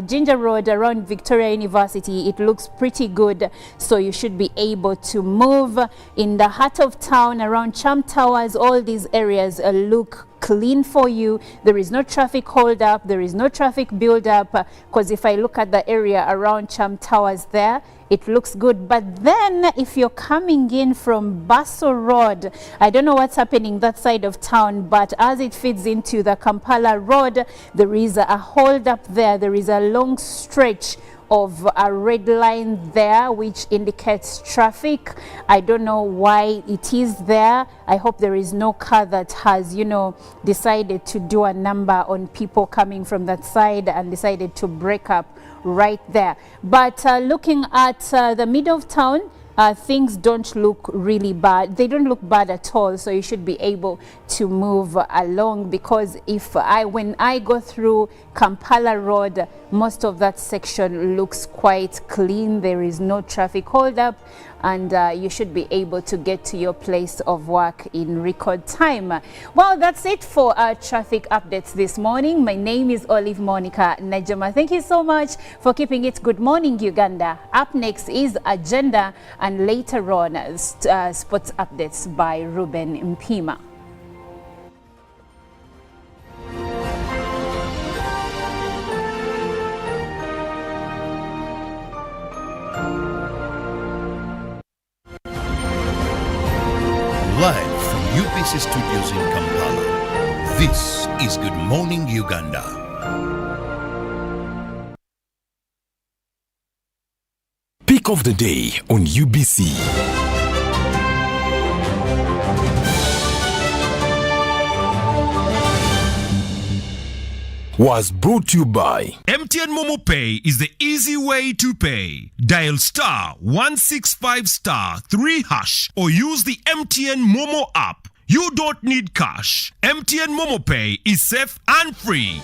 Jinja Road, around Victoria University, it looks pretty good. So you should be able to move. In the heart of town, around Cham Towers, all these areas look clean for you. There is no traffic hold up, there is no traffic build up, because if I look at the area around Cham Towers there, it looks good. But then if you're coming in from Basso Road, I don't know what's happening that side of town, but as it feeds into the Kampala Road, there is a hold up there. There is a long stretch of a red line there, which indicates traffic. I don't know why it is there. I hope there is no car that has, you know, decided to do a number on people coming from that side and decided to break up right there. But looking at the middle of town, things don't look really bad. They don't look bad at all. So you should be able to move along, because when I go through Kampala Road, most of that section looks quite clean. There is no traffic holdup, and you should be able to get to your place of work in record time. Well, that's it for our traffic updates this morning. My name is Olive Monica Najama. Thank you so much for keeping it Good Morning Uganda. Up next is Agenda, and later on sports updates by Ruben Mpima. Live from UBC Studios in Kampala, this is Good Morning Uganda. Pick of the day on UBC. was brought to you by MTN Momo Pay is the easy way to pay. Dial star 165 star 3 hash or use the MTN Momo app. You don't need cash. MTN Momo Pay is safe and free.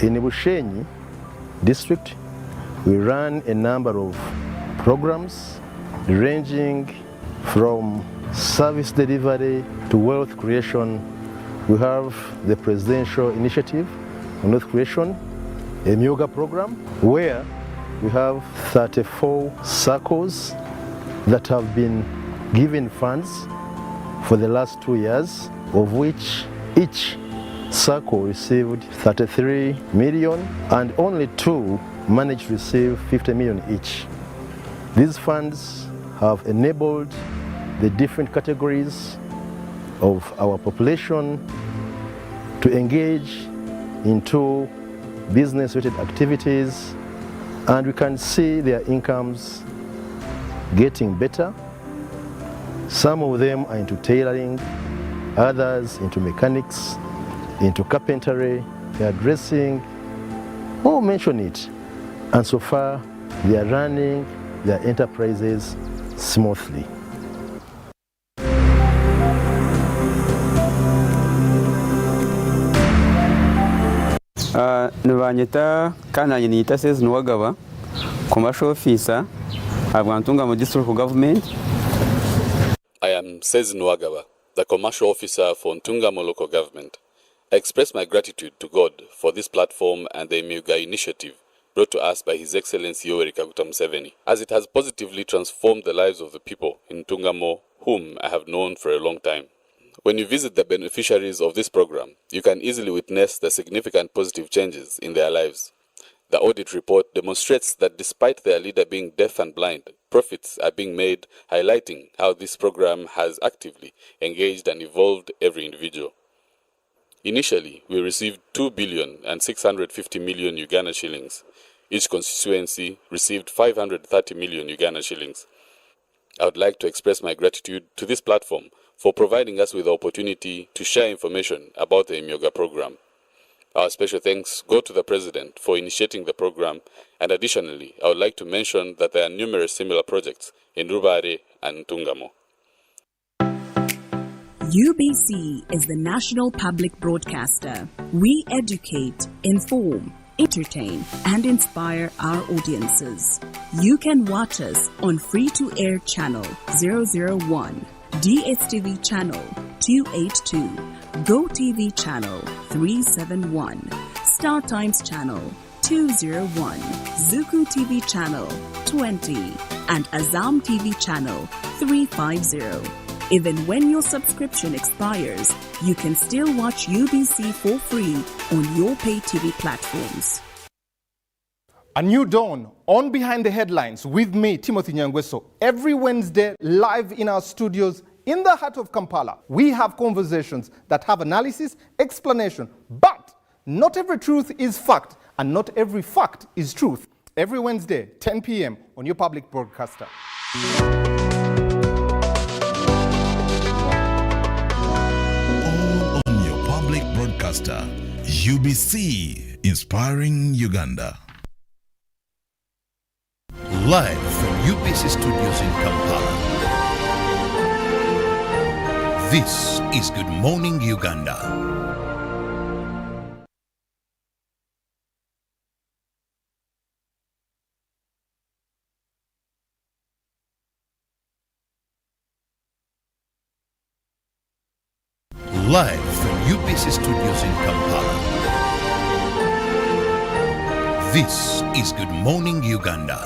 In Bushenyi district, we run a number of programs ranging from service delivery to wealth creation. We have the presidential initiative on wealth creation, a MYOGA program, where we have 34 circles that have been given funds for the last 2 years, of which each circle received 33 million and only 2 managed to receive 50 million each. These funds have enabled the different categories of our population to engage into business-related activities, and we can see their incomes getting better. Some of them are into tailoring, others into mechanics, into carpentry, hairdressing, oh, mention it. And so far, they are running their enterprises smoothly. Nibanyita kana niyita says Nwagaba, commercial officer, Abantungamo district government. I am Sez Nwagaba, the commercial officer for Ntungamo local government. I express my gratitude to God for this platform and the MYOGA initiative brought to us by His Excellency Yoweri Kaguta Museveni, as it has positively transformed the lives of the people in Ntungamo, whom I have known for a long time. When you visit the beneficiaries of this program, you can easily witness the significant positive changes in their lives. The audit report demonstrates that despite their leader being deaf and blind, profits are being made, highlighting how this program has actively engaged and evolved every individual. Initially, we received 2 billion and 650 million Uganda shillings. Each constituency received 530 million Uganda shillings. I would like to express my gratitude to this platform for providing us with the opportunity to share information about the MYOGA program. Our special thanks go to the President for initiating the program, and additionally, I would like to mention that there are numerous similar projects in Rubare and Ntungamo. UBC is the national public broadcaster. We educate, inform, entertain, and inspire our audiences. You can watch us on free-to-air channel 001, DSTV channel 282, GoTV channel 371, Star Times channel 201, Zuku TV channel 20, and Azam TV channel 350. Even when your subscription expires, you can still watch UBC for free on your pay TV platforms. A new dawn on Behind the Headlines with me, Timothy Nyangweso. Every Wednesday, live in our studios in the heart of Kampala, we have conversations that have analysis, explanation, but not every truth is fact, and not every fact is truth. Every Wednesday, 10 p.m. on your public broadcaster. Broadcaster, UBC, inspiring Uganda. Live from UBC studios in Kampala. This is Good Morning Uganda. Live from UBC studios in Kampala. This is Good Morning Uganda.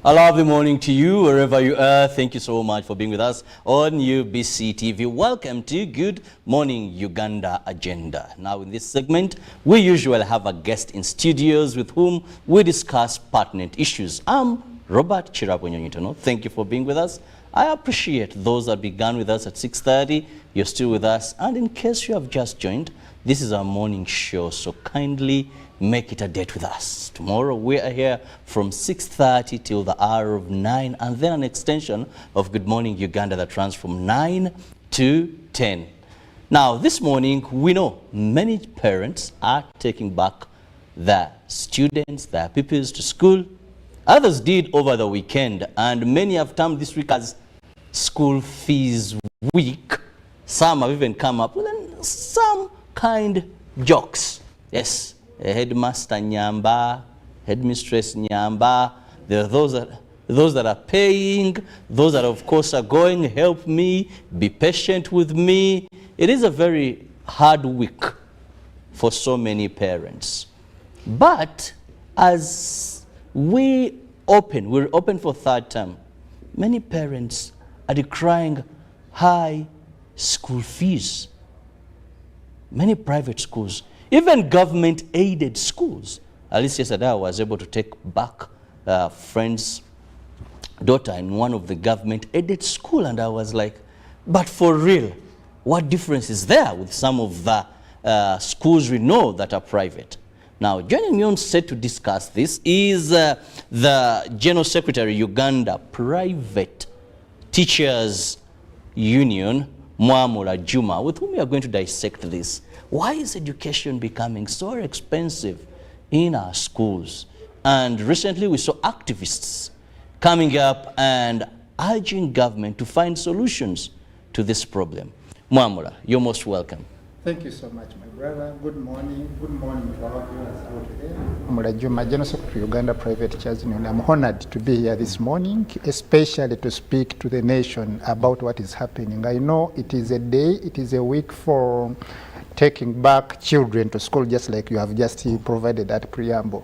A lovely morning to you, wherever you are. Thank you so much for being with us on UBC TV. Welcome to Good Morning Uganda Agenda. Now, in this segment, we usually have a guest in studios with whom we discuss pertinent issues. I'm Robert Chirabonyonyitono. Thank you for being with us. I appreciate those that began with us at 6:30. You're still with us. And in case you have just joined, this is our morning show, so kindly make it a date with us. Tomorrow we are here from 6:30 till the hour of 9, and then an extension of Good Morning Uganda that runs from 9 to 10. Now, this morning, we know many parents are taking back their students, their pupils to school. Others did over the weekend, and many have termed this week as School Fees Week. Some have even come up with some kind jokes. Yes, Headmaster Nyamba, Headmistress Nyamba. There are those that are paying, those that of course are going, help me, be patient with me. It is a very hard week for so many parents. But as we're open for third term, many parents are decrying high school fees. Many private schools, even government-aided schools. At least yesterday I was able to take back a friend's daughter in one of the government-aided school, and I was like, but for real, what difference is there with some of the schools we know that are private? Now, joining me on set to discuss this is the General Secretary, Uganda Private Teachers Union, Mwamura Juma, with whom we are going to dissect this. Why is education becoming so expensive in our schools? And recently we saw activists coming up and urging government to find solutions to this problem. Mwamura, you're most welcome. Thank you so much, my brother. Good morning. Good morning to all of you out there. Mwamura Juma, General Secretary, Uganda Private Teachers Union. I'm honored to be here this morning, especially to speak to the nation about what is happening. I know it is a day, it is a week for taking back children to school, just like you have just provided that preamble.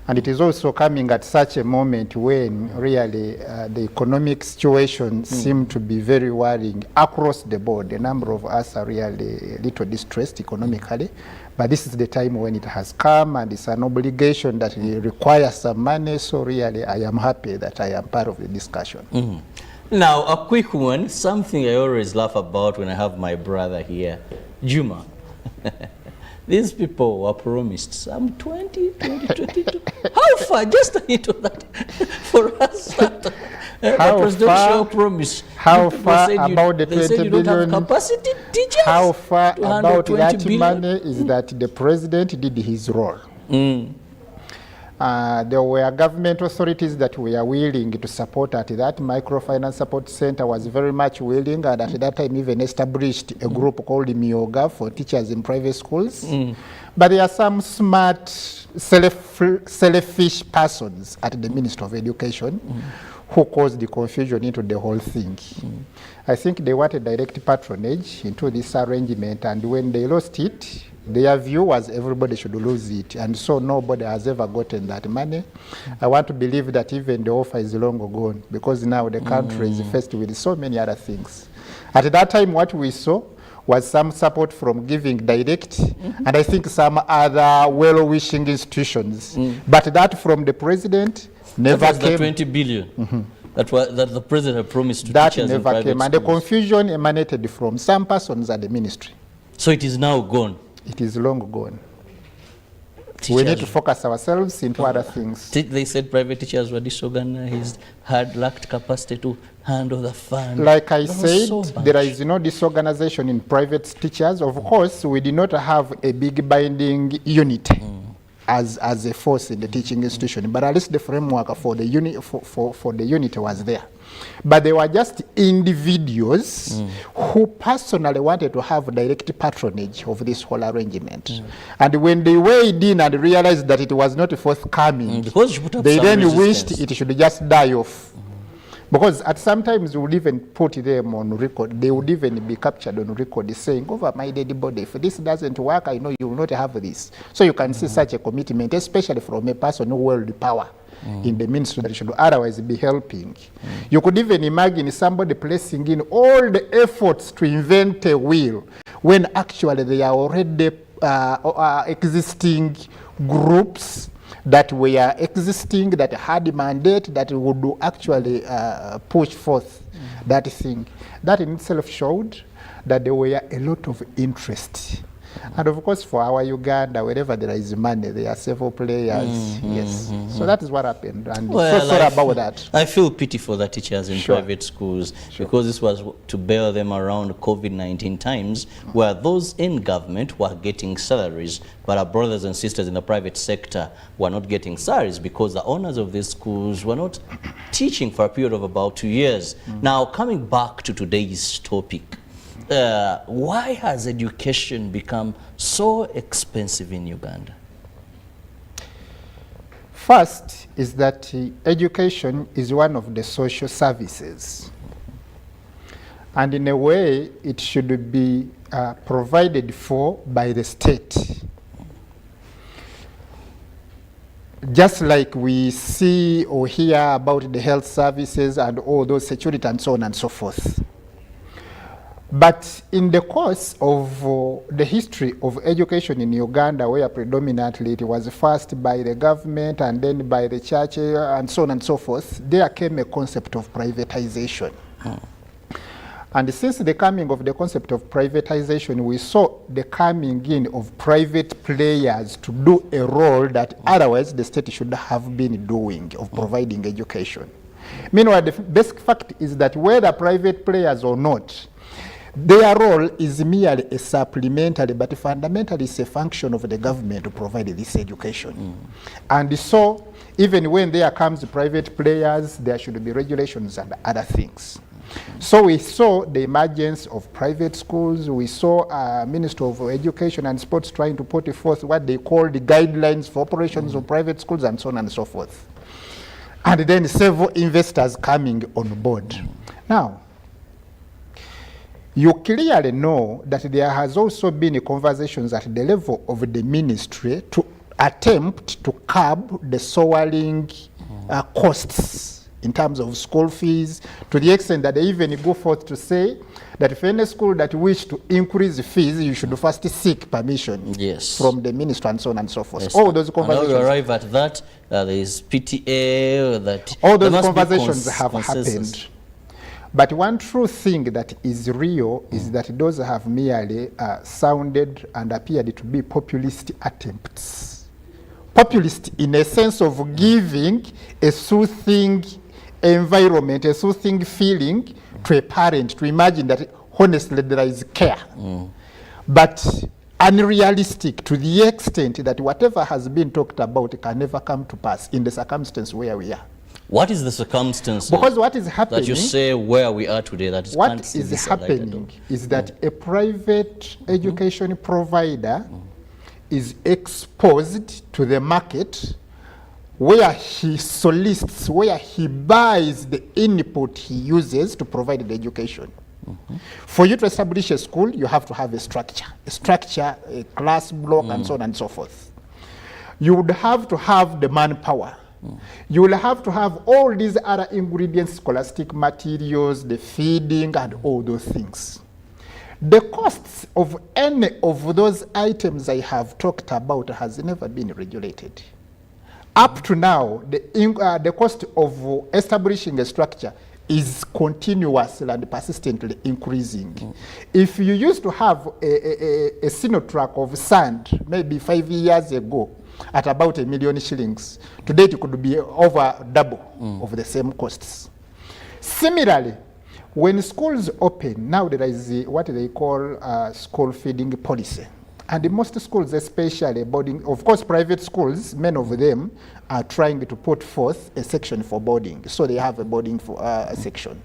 And it is also coming at such a moment when really the economic situation seems to be very worrying across the board. A number of us are really a little distressed economically, but this is the time when it has come, and it's an obligation that requires some money. So really, I am happy that I am part of the discussion. Now, a quick one, something I always laugh about when I have my brother here, Juma. These people were promised some 2022. How far? Just a hint of that for us. How presidential promise. How far about the 20 billion? Capacity teachers. How far about that money is that the president did his role. There were government authorities that were willing to support at that. Microfinance Support Center was very much willing, and at that time even established a group called Myoga for teachers in private schools. But there are some smart, selfish persons at the Ministry of Education who caused the confusion into the whole thing. I think they wanted direct patronage into this arrangement, and when they lost it, their view was everybody should lose it, and so nobody has ever gotten that money. I want to believe that even the offer is long gone, because now the country is faced with so many other things. At that time, what we saw was some support from Giving Direct, and I think some other well-wishing institutions. But that from the president never that was came. The 20 billion. That the president had promised to that teachers never in private came, and the confusion emanated from some persons at the ministry. So it is now gone. It is long gone. We need to focus ourselves into other things. They said private teachers were disorganized, lacked capacity to handle the fund. Like I said, there is no disorganization in private teachers. Of course, we did not have a big binding unit as a force in the teaching institution, but at least the framework for the unit for the unit was there. But they were just individuals who personally wanted to have direct patronage of this whole arrangement. And when they weighed in and realized that it was not forthcoming, they then wished it should just die off. Because at sometimes we would even put them on record. They would even be captured on record saying, over my dead body, if this doesn't work, I know you will not have this. So you can see such a commitment, especially from a person who wields power. in the ministry that should otherwise be helping. You could even imagine somebody placing in all the efforts to invent a wheel when actually they are already existing groups that were existing, that had a mandate that would actually push forth that thing. That in itself showed that there were a lot of interest. And of course, for our Uganda, wherever there is money, there are several players. Yes. So that is what happened. And Well, so sorry about that. I feel pity for the teachers in Sure. private schools because this was to bail them around COVID-19 times where those in government were getting salaries, but our brothers and sisters in the private sector were not getting salaries because the owners of these schools were not teaching for a period of about 2 years. Now, coming back to today's topic, why has education become so expensive in Uganda? First is that education is one of the social services. And in a way, it should be provided for by the state. Just like we see or hear about the health services and all those security and so on and so forth. But in the course of the history of education in Uganda, where predominantly it was first by the government and then by the church and so on and so forth, there came a concept of privatization. And since the coming of the concept of privatization, we saw the coming in of private players to do a role that otherwise the state should have been doing, of providing education. Meanwhile, the basic fact is that whether private players or not, their role is merely a supplementary, but fundamentally it's a function of the government to provide this education. And so, even when there comes private players, there should be regulations and other things. So we saw the emergence of private schools. We saw Minister of Education and Sports trying to put forth what they call the guidelines for operations of private schools and so on and so forth. And then several investors coming on board. Now, you clearly know that there has also been conversations at the level of the ministry to attempt to curb the soaring costs in terms of school fees, to the extent that they even go forth to say that if any school that wish to increase fees, you should first seek permission from the minister and so on and so forth. Yes. All those conversations. And now we arrive at that, there is PTA, that all those conversations have happened. But one true thing that is real is that those have merely sounded and appeared to be populist attempts. Populist in a sense of giving a soothing environment, a soothing feeling to a parent to imagine that honestly there is care. But unrealistic to the extent that whatever has been talked about can never come to pass in the circumstance where we are. What is the circumstance because what is happening, that you say where we are today? That what is happening is that a private education provider is exposed to the market where he solicits, where he buys the input he uses to provide the education. For you to establish a school, you have to have a structure, a class block, and so on and so forth. You would have to have the manpower. You will have to have all these other ingredients, scholastic materials, the feeding, and all those things. The costs of any of those items I have talked about has never been regulated. Up to now, the cost of establishing a structure is continuously and persistently increasing. If you used to have a Sinotrack of sand, maybe 5 years ago, at about $1 million shillings, today it could be over double of the same costs. Similarly, when schools open, now there is what they call school feeding policy. And most schools, especially boarding, of course private schools, many of them are trying to put forth a section for boarding. So they have a boarding section.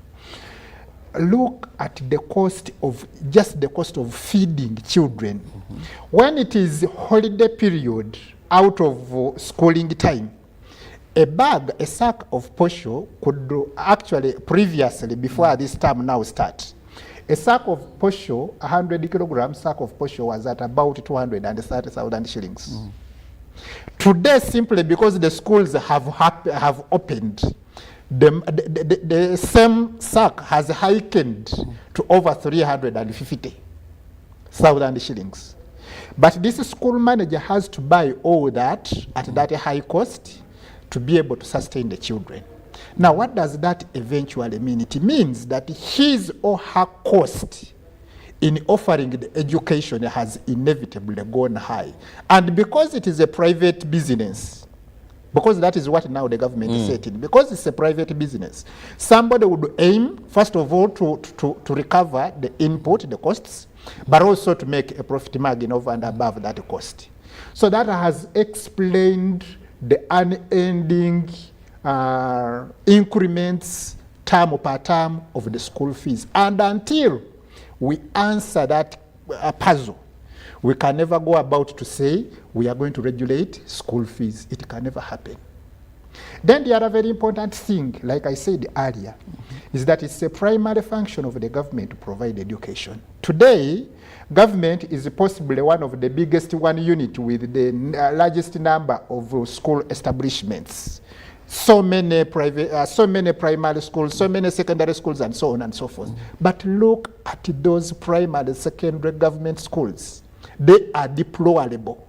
Look at the cost of, just the cost of feeding children. When it is holiday period, out of schooling time, a bag, a sack of posho could actually previously, before this term now start, a sack of posho, 100 kilogram sack of posho was at about 230,000 shillings. Today, simply because the schools have opened, the same SAC has heightened to over 350,000 shillings. But this school manager has to buy all that at that high cost to be able to sustain the children. Now, what does that eventually mean? It means that his or her cost in offering the education has inevitably gone high. And because it is a private business, because that is what now the government is setting, because it's a private business, somebody would aim, first of all, to recover the input, the costs, but also to make a profit margin over and above that cost. So that has explained the unending increments term per term of the school fees. And until we answer that puzzle, we can never go about to say we are going to regulate school fees. It can never happen. Then the other very important thing, like I said earlier, is that it's a primary function of the government to provide education. Today, government is possibly one of the biggest unit with the largest number of school establishments. So many primary schools, so many secondary schools, and so on and so forth. But look at those primary, secondary government schools. They are deplorable.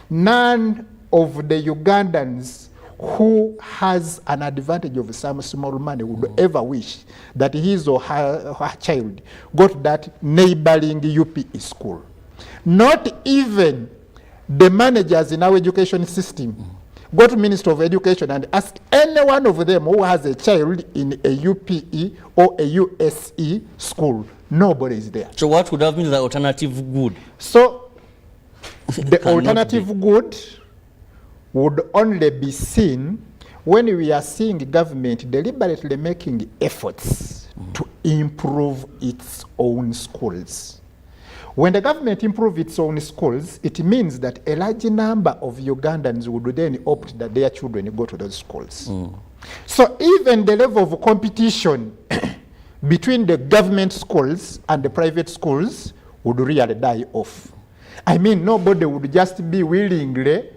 None of the Ugandans who has an advantage of some small money would ever wish that his or her child got that neighboring UPE school. Not even the managers in our education system go to Minister of Education and ask any one of them who has a child in a UPE or a USE school. Nobody is there. So what would have been the alternative good? So the alternative good would only be seen when we are seeing government deliberately making efforts to improve its own schools. When the government improves its own schools, it means that a large number of Ugandans would then opt that their children go to those schools. So even the level of competition between the government schools and the private schools would really die off. I mean, nobody would just be willingly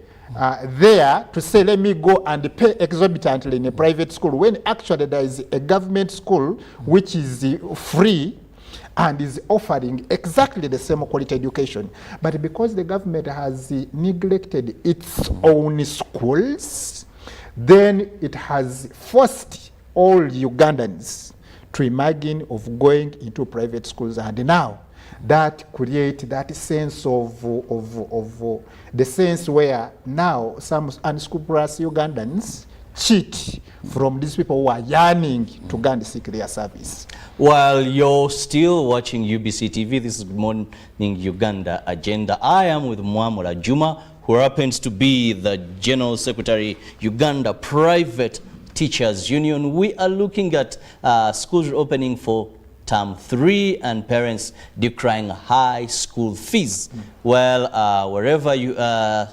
there to say, let me go and pay exorbitantly in a private school, when actually there is a government school which is free and is offering exactly the same quality education. But because the government has neglected its own schools, then it has forced all Ugandans to imagine of going into private schools. And now that creates that sense of the sense where now some unscrupulous Ugandans cheat from these people who are yearning to go and seek their service. While you're still watching UBC TV, this is Good Morning Uganda Agenda. I am with Mwamura Juma, who happens to be the General Secretary, Uganda Private Teachers Union. We are looking at schools opening for Term 3 and parents decrying high school fees. Well, wherever you are,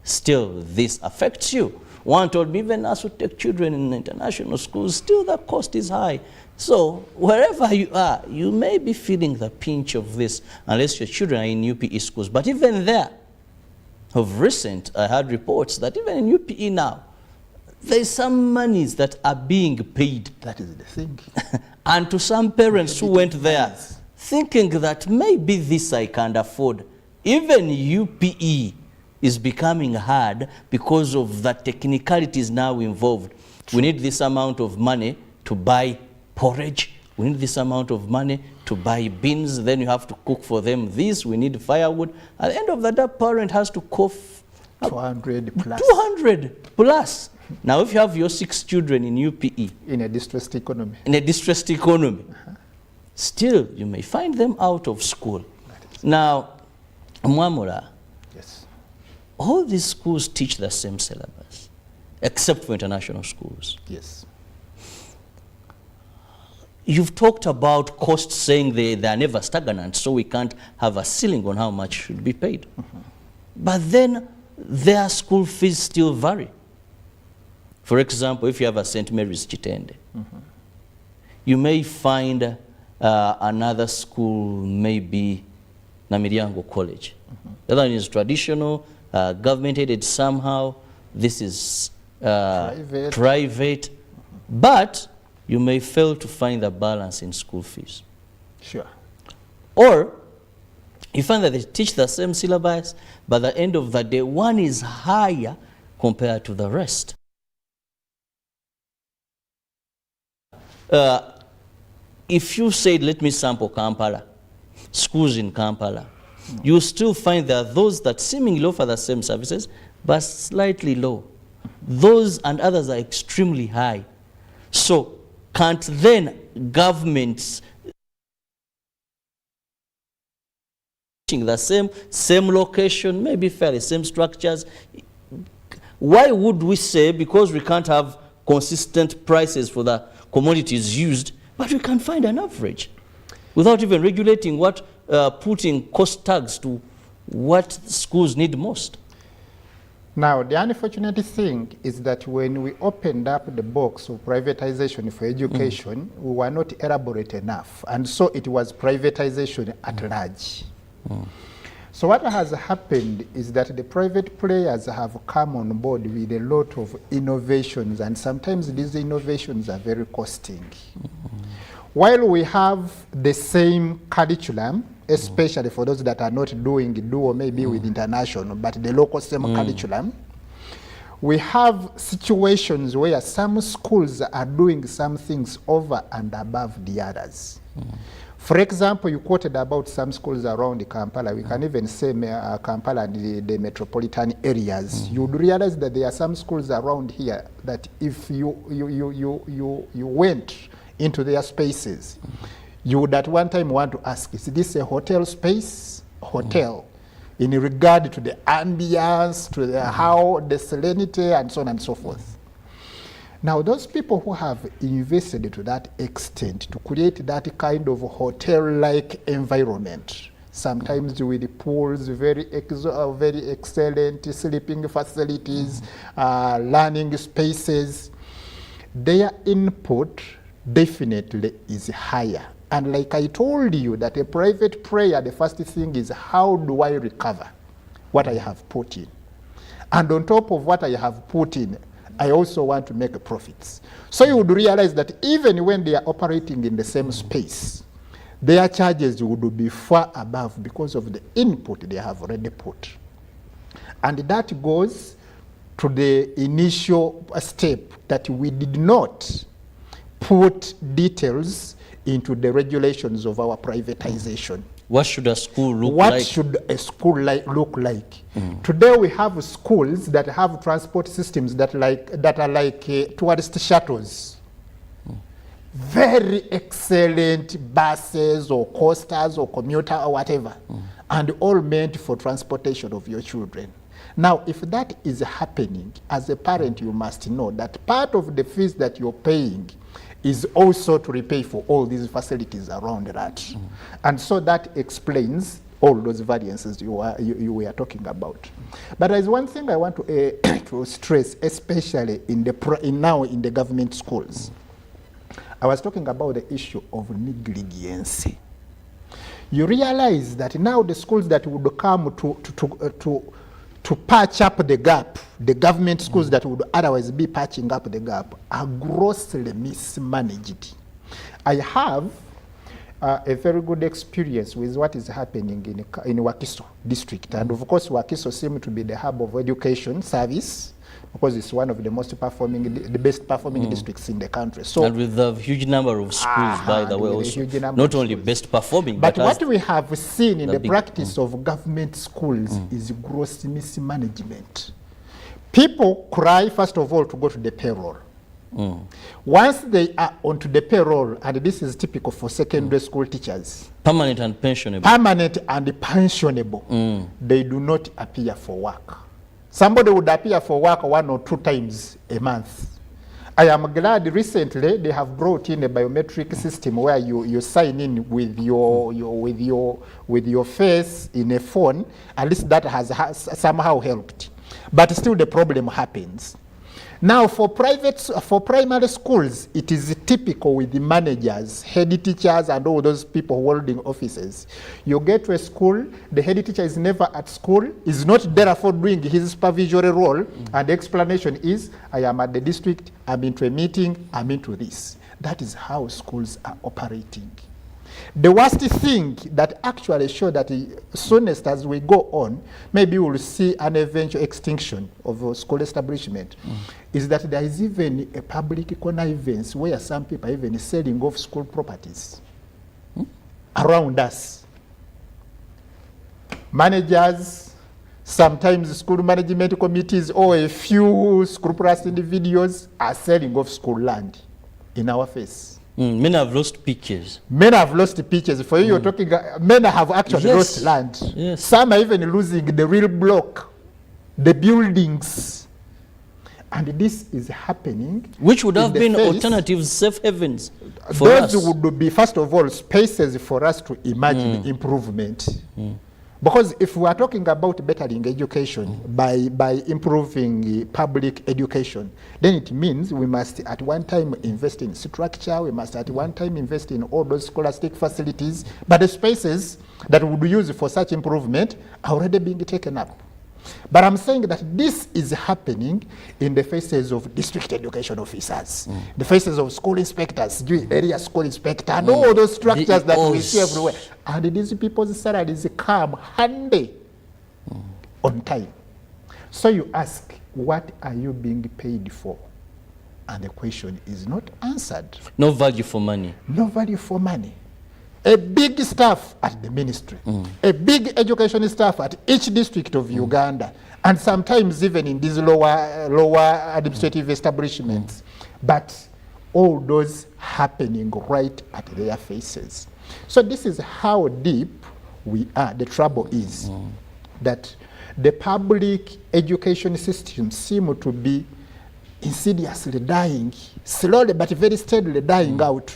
still this affects you. One told me, even as we take children in international schools, still the cost is high. So wherever you are, you may be feeling the pinch of this, unless your children are in UPE schools. But even there, of recent, I had reports that even in UPE now, there's some monies that are being paid. That is the thing. And to some parents who went there, thinking that maybe this I can't afford. Even UPE is becoming hard because of the technicalities now involved. We need this amount of money to buy porridge. We need this amount of money to buy beans. Then you have to cook for them this. We need firewood. At the end of the day, parent has to cough 200 plus. 200 plus. Now, if you have your 6 children in UPE. In a distressed economy. In a distressed economy. Still, you may find them out of school. Now, Mwamura. Yes. All these schools teach the same syllabus, except for international schools. Yes. You've talked about costs, saying they are never stagnant, so we can't have a ceiling on how much should be paid. But then their school fees still vary. For example, if you have a St. Mary's Chitende, you may find another school, maybe Namiryango College. The other one is traditional, government aided somehow, this is private, but you may fail to find the balance in school fees. Sure. Or you find that they teach the same syllabus, but at the end of the day, one is higher compared to the rest. If you said, let me sample Kampala, schools in Kampala, you still find there are those that seemingly offer the same services, but slightly low. Those and others are extremely high. So can't then governments the same location, maybe fairly same structures? Why would we say because we can't have consistent prices for the commodities used, but we can find an average without even regulating what, putting cost tags to what schools need most? Now, the unfortunate thing is that when we opened up the box of privatization for education, we were not elaborate enough, and so it was privatization at large. So what has happened is that the private players have come on board with a lot of innovations, and sometimes these innovations are very costing. While we have the same curriculum, especially for those that are not doing dual maybe with international, but the local same curriculum, we have situations where some schools are doing some things over and above the others. For example, you quoted about some schools around Kampala. We can even say Kampala and the metropolitan areas. You would realize that there are some schools around here that if you went into their spaces, you would at one time want to ask, is this a hotel space? Hotel. In regard to the ambience, to the how, the serenity, and so on and so forth. Now, those people who have invested to that extent to create that kind of hotel-like environment, sometimes with pools, very excellent sleeping facilities, learning spaces, their input definitely is higher. And like I told you, that a private player, the first thing is, how do I recover what I have put in? And on top of what I have put in, I also want to make profits. So you would realize that even when they are operating in the same space, their charges would be far above because of the input they have already put. And that goes to the initial step that we did not put details into the regulations of our privatization. What should a school look like? What should a school look like? Today we have schools that have transport systems that are like tourist shuttles. Very excellent buses or coasters or commuter or whatever, and all meant for transportation of your children. Now, if that is happening, as a parent, you must know that part of the fees that you're paying is also to repay for all these facilities around that. And so that explains all those variances you were talking about. But there's one thing I want to, to stress, especially now in the government schools. I was talking about the issue of negligence. You realize that now the schools that would come to patch up the gap, the government schools that would otherwise be patching up the gap, are grossly mismanaged. I have a very good experience with what is happening in Wakiso district. And of course, Wakiso seems to be the hub of education service, because it's one of the most performing, the best performing districts in the country. So, and with a huge number of schools, by the way, also not only best performing, but what we have seen in the practice of government schools is gross mismanagement. People cry, first of all, to go to the payroll. Once they are onto the payroll, and this is typical for secondary school teachers, permanent and pensionable. Permanent and pensionable, they do not appear for work. Somebody would appear for work 1 or 2 times a month. I am glad recently they have brought in a biometric system where you sign in with your face in a phone. At least that has somehow helped. But still the problem happens. Now, for primary schools, it is typical with the managers, head teachers, and all those people holding offices. You get to a school, the head teacher is never at school, is not therefore doing his supervisory role, and the explanation is, I am at the district, I'm into a meeting, I'm into this. That is how schools are operating. The worst thing that actually shows that soonest as we go on, maybe we'll see an eventual extinction of a school establishment, is that there is even a public connivance where some people are even selling off school properties around us. Managers, sometimes school management committees or a few scrupulous individuals are selling off school land in our face. Men have lost pictures. Men have lost pictures. For you, you're talking, men have actually lost land. Yes. Some are even losing the real block, the buildings. And this is happening. Which would have been alternative safe havens for those us. would be, first of all, spaces for us to imagine improvement. Because if we are talking about bettering education by improving public education, then it means we must at one time invest in structure, we must at one time invest in all those scholastic facilities, but the spaces that would be used for such improvement are already being taken up. But I'm saying that this is happening in the faces of district education officers, the faces of school inspectors, area school inspector, and all those structures that we see everywhere. And these people's salaries come handy on time. So you ask, what are you being paid for? And the question is not answered. No value for money. No value for money. A big staff at the ministry, a big education staff at each district of Uganda, and sometimes even in these lower administrative establishments. But all those happening right at their faces. So this is how deep we are. The trouble is that the public education system seems to be insidiously dying, slowly but very steadily dying out.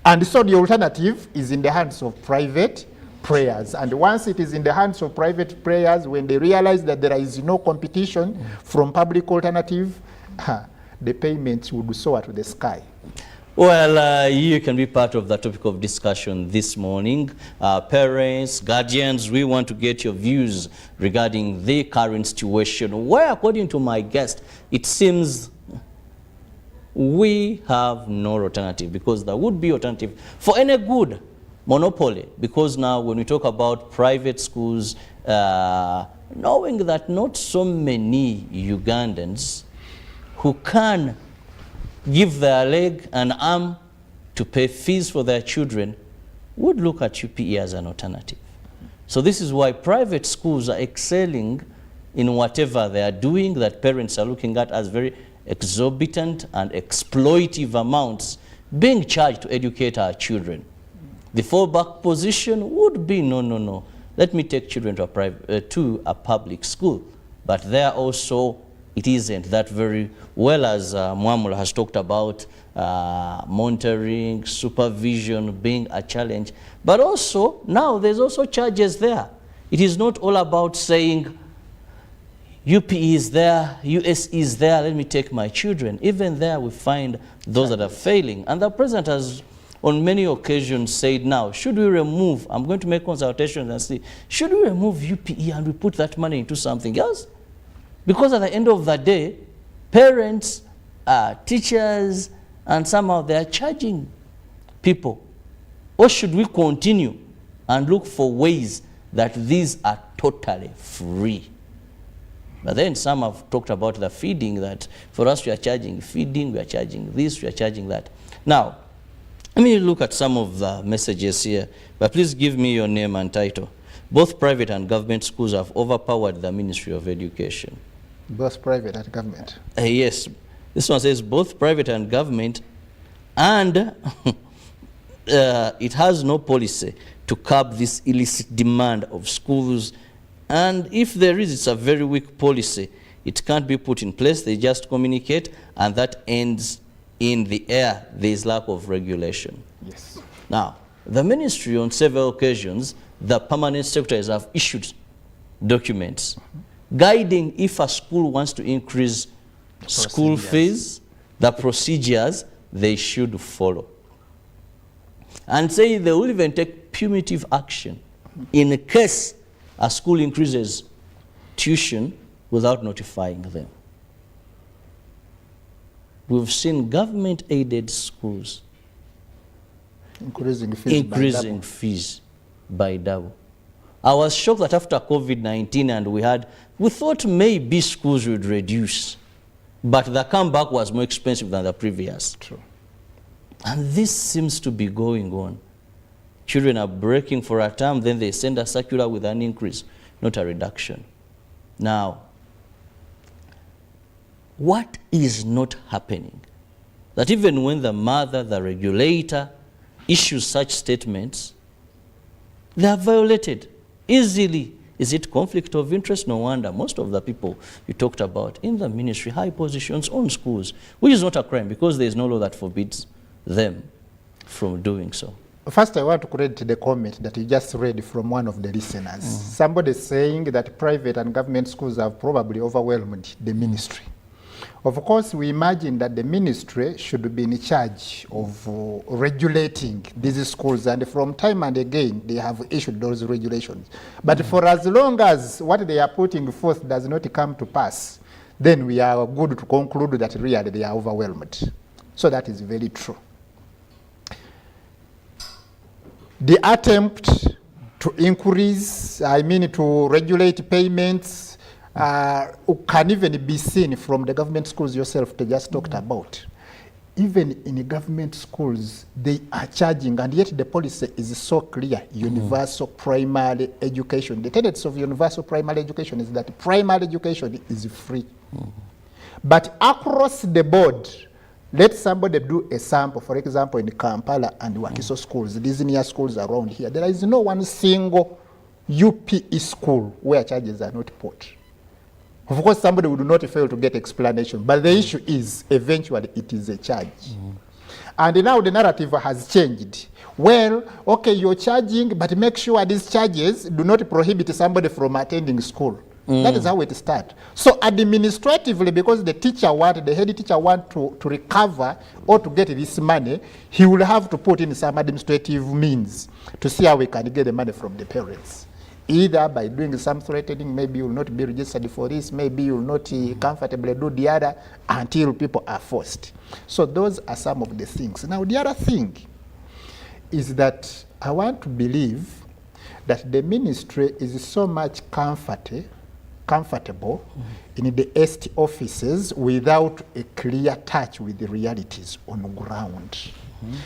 And so the alternative is in the hands of private players. And once it is in the hands of private players, when they realize that there is no competition from public alternative, the payments would soar to the sky. Well, you can be part of the topic of discussion this morning. Parents, guardians, we want to get your views regarding the current situation, where, according to my guest, it seems we have no alternative, because there would be alternative for any good monopoly. Because now when we talk about private schools, knowing that not so many Ugandans who can give their leg and arm to pay fees for their children would look at UPE as an alternative. So this is why private schools are excelling in whatever they are doing, that parents are looking at as very exorbitant and exploitive amounts being charged to educate our children. The fallback position would be, no, let me take children to a public school. But there also, it isn't that very well, as Mwamula has talked about, monitoring, supervision being a challenge. But also, now there's also charges there. It is not all about saying, UPE is there, US is there, let me take my children. Even there we find those that are failing. And the president has on many occasions said, now, should we remove, I'm going to make consultations and see, should we remove UPE and we put that money into something else? Because at the end of the day, parents, teachers, and somehow they are charging people. Or should we continue and look for ways that these are totally free? But then some have talked about the feeding, that for us we are charging feeding, we are charging this, we are charging that. Now, let me look at some of the messages here, but please give me your name and title. Both private and government schools have overpowered the Ministry of Education. Both private and government? Yes. This one says both private and government, and it has no policy to curb this illicit demand of schools. And if there is, it's a very weak policy. It can't be put in place. They just communicate, and that ends in the air. There is lack of regulation. Yes. Now, the ministry on several occasions, the permanent secretaries have issued documents guiding if a school wants to increase school fees, the procedures they should follow. And say they will even take punitive action in case a school increases tuition without notifying them. We've seen government-aided schools increasing fees by double. I was shocked that after COVID-19 and we thought maybe schools would reduce, but the comeback was more expensive than the previous. True. And this seems to be going on. Children are breaking for a term, then they send a circular with an increase, not a reduction. Now, what is not happening? That even when the mother, the regulator, issues such statements, they are violated easily. Is it conflict of interest? No wonder. Most of the people you talked about in the ministry, high positions, own schools, which is not a crime because there is no law that forbids them from doing so. First, I want to credit the comment that you just read from one of the listeners. Somebody saying that private and government schools have probably overwhelmed the ministry. Of course, we imagine that the ministry should be in charge of regulating these schools, and from time and again, they have issued those regulations. But for as long as what they are putting forth does not come to pass, then we are good to conclude that really they are overwhelmed. So that is very true. The attempt to increase, to regulate payments, can even be seen from the government schools yourself they just talked about. Even in government schools, they are charging, and yet the policy is so clear, universal primary education. The tenets of universal primary education is that primary education is free. But across the board, let somebody do a sample, for example, in Kampala and Wakiso schools, these near schools around here. There is no one single UPE school where charges are not put. Of course, somebody would not fail to get explanation, but the issue is, eventually, it is a charge. And now the narrative has changed. Well, okay, you're charging, but make sure these charges do not prohibit somebody from attending school. That is how it starts. So administratively, because the head teacher want to recover or to get this money, he will have to put in some administrative means to see how we can get the money from the parents. Either by doing some threatening, maybe you will not be registered for this, maybe you will not comfortably do the other until people are forced. So those are some of the things. Now the other thing is that I want to believe that the ministry is so much comfortable in the ST offices without a clear touch with the realities on the ground.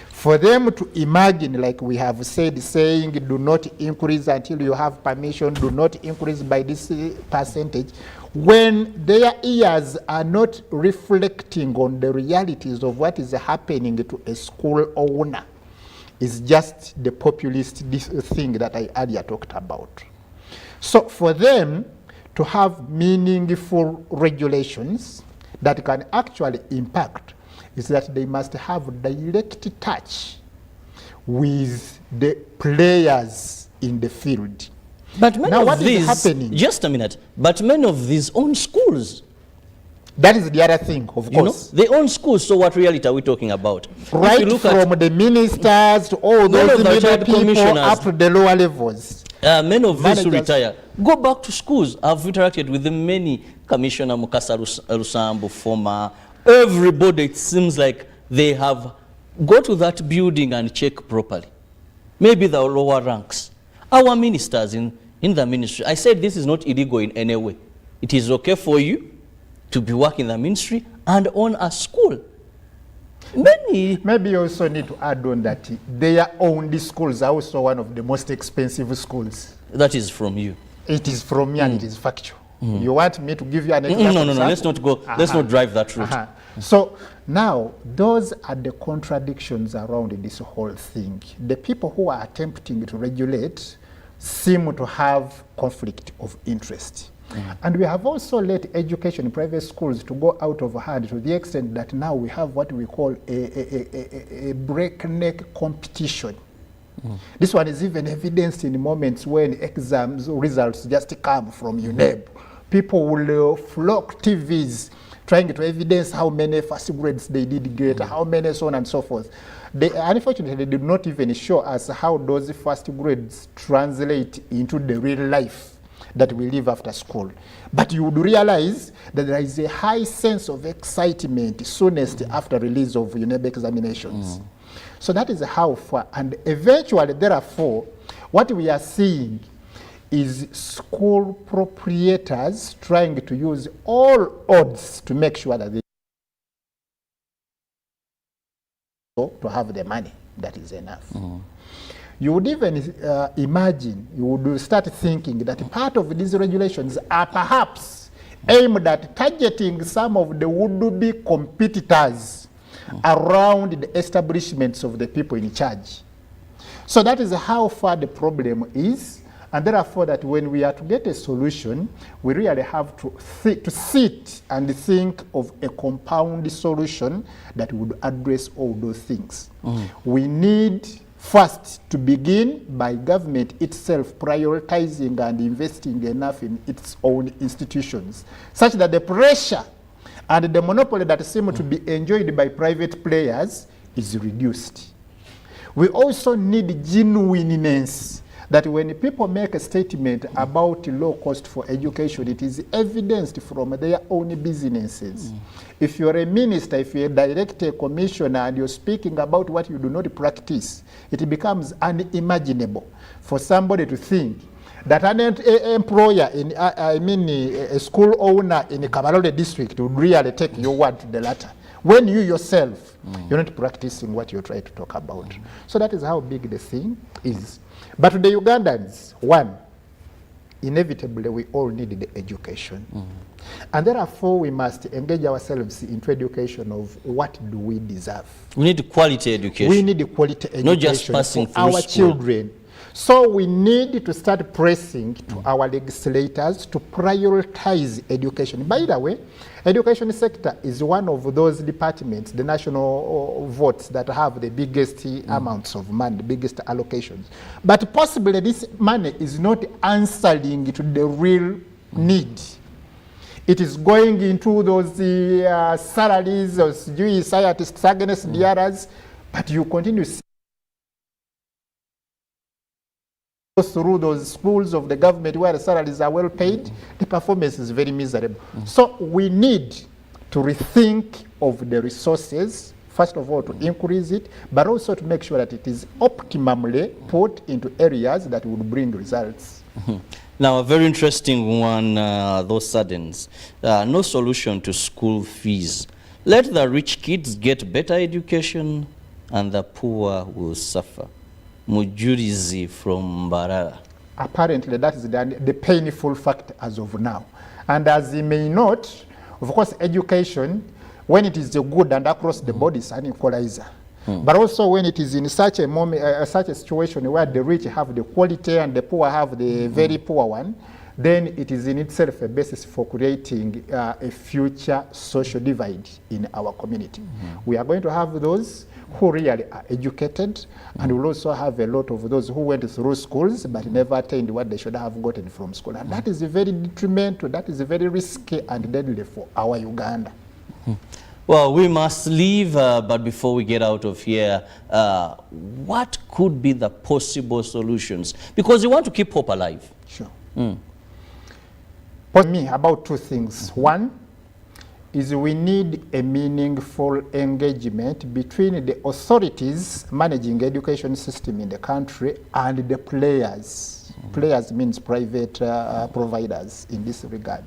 For them to imagine, like we have said, saying do not increase until you have permission, do not increase by this percentage, when their ears are not reflecting on the realities of what is happening to a school owner, is just the populist thing that I earlier talked about. So for them to have meaningful regulations that can actually impact is that they must have direct touch with the players in the field. But many now, of what these, is happening? Just a minute, but many of these own schools. That is the other thing, of course. They own schools, so what reality are we talking about? Right from the ministers to all those middle people up to the lower levels. Many of these who retire go back to schools. I've interacted with many, Commissioner Mukasa Rusambu, former. Everybody, it seems like they have go to that building and check properly. Maybe the lower ranks. Our ministers in the ministry, I said this is not illegal in any way. It is okay for you to be working in the ministry and own a school. Maybe you also need to add on that their own schools are also one of the most expensive schools. That is from you. It is from me and it is factual. You want me to give you an example? No, let's not go. Let's not drive that route. So now, those are the contradictions around this whole thing. The people who are attempting to regulate seem to have conflict of interest. And we have also let education in private schools to go out of hand to the extent that now we have what we call a breakneck competition. This one is even evidenced in moments when exams results just come from UNEB. People will flock TVs trying to evidence how many first grades they did get, how many so on and so forth. They unfortunately did not even show us how those first grades translate into the real life that we live after school. But you would realize that there is a high sense of excitement soonest after release of UNEB examinations. So that is how far, and eventually, therefore, what we are seeing is school proprietors trying to use all odds to make sure that they to have the money that is enough. You would even imagine, you would start thinking that part of these regulations are perhaps aimed at targeting some of the would-be competitors around the establishments of the people in charge. So that is how far the problem is, and therefore that when we are to get a solution, we really have to sit and think of a compound solution that would address all those things. We need first to begin by government itself prioritizing and investing enough in its own institutions, such that the pressure and the monopoly that seem to be enjoyed by private players is reduced. We also need genuineness, that when people make a statement about low cost for education, it is evidenced from their own businesses. If you're a minister, if you're a director, commissioner, and you're speaking about what you do not practice, it becomes unimaginable for somebody to think that an employer, a school owner in the Kabarole district would really take your word to the latter, when you yourself, you're not practicing what you're trying to talk about. So that is how big the thing is. But to the Ugandans, one, inevitably we all need the education. And therefore we must engage ourselves into education of what do we deserve. We need quality education. We need quality education, not just passing for through our school. children. So we need to start pressing to our legislators to prioritize education. By the way, education sector is one of those departments, the national votes, that have the biggest amounts of money, the biggest allocations. But possibly this money is not answering to the real need. It is going into those salaries of scientists against the others, but you continue to see through those schools of the government where the salaries are well paid, the performance is very miserable. So we need to rethink of the resources, first of all to increase it, but also to make sure that it is optimally put into areas that would bring results. Now, a very interesting one, those saddens. No solution to school fees. Let the rich kids get better education and the poor will suffer. Mujurizi from Mbarara. Apparently, that is the painful fact as of now. And as he may not, of course, education, when it is good and across the board, is an equalizer. But also when it is in such a moment, such a situation where the rich have the quality and the poor have the very poor one, then it is in itself a basis for creating a future social divide in our community. We are going to have those who really are educated, and we'll also have a lot of those who went through schools but never attained what they should have gotten from school. And that is very detrimental, that is very risky and deadly for our Uganda. Well, we must leave, but before we get out of here, what could be the possible solutions? Because we want to keep hope alive. Sure. For me, about two things. One is we need a meaningful engagement between the authorities managing education system in the country and the players. Players means private providers in this regard.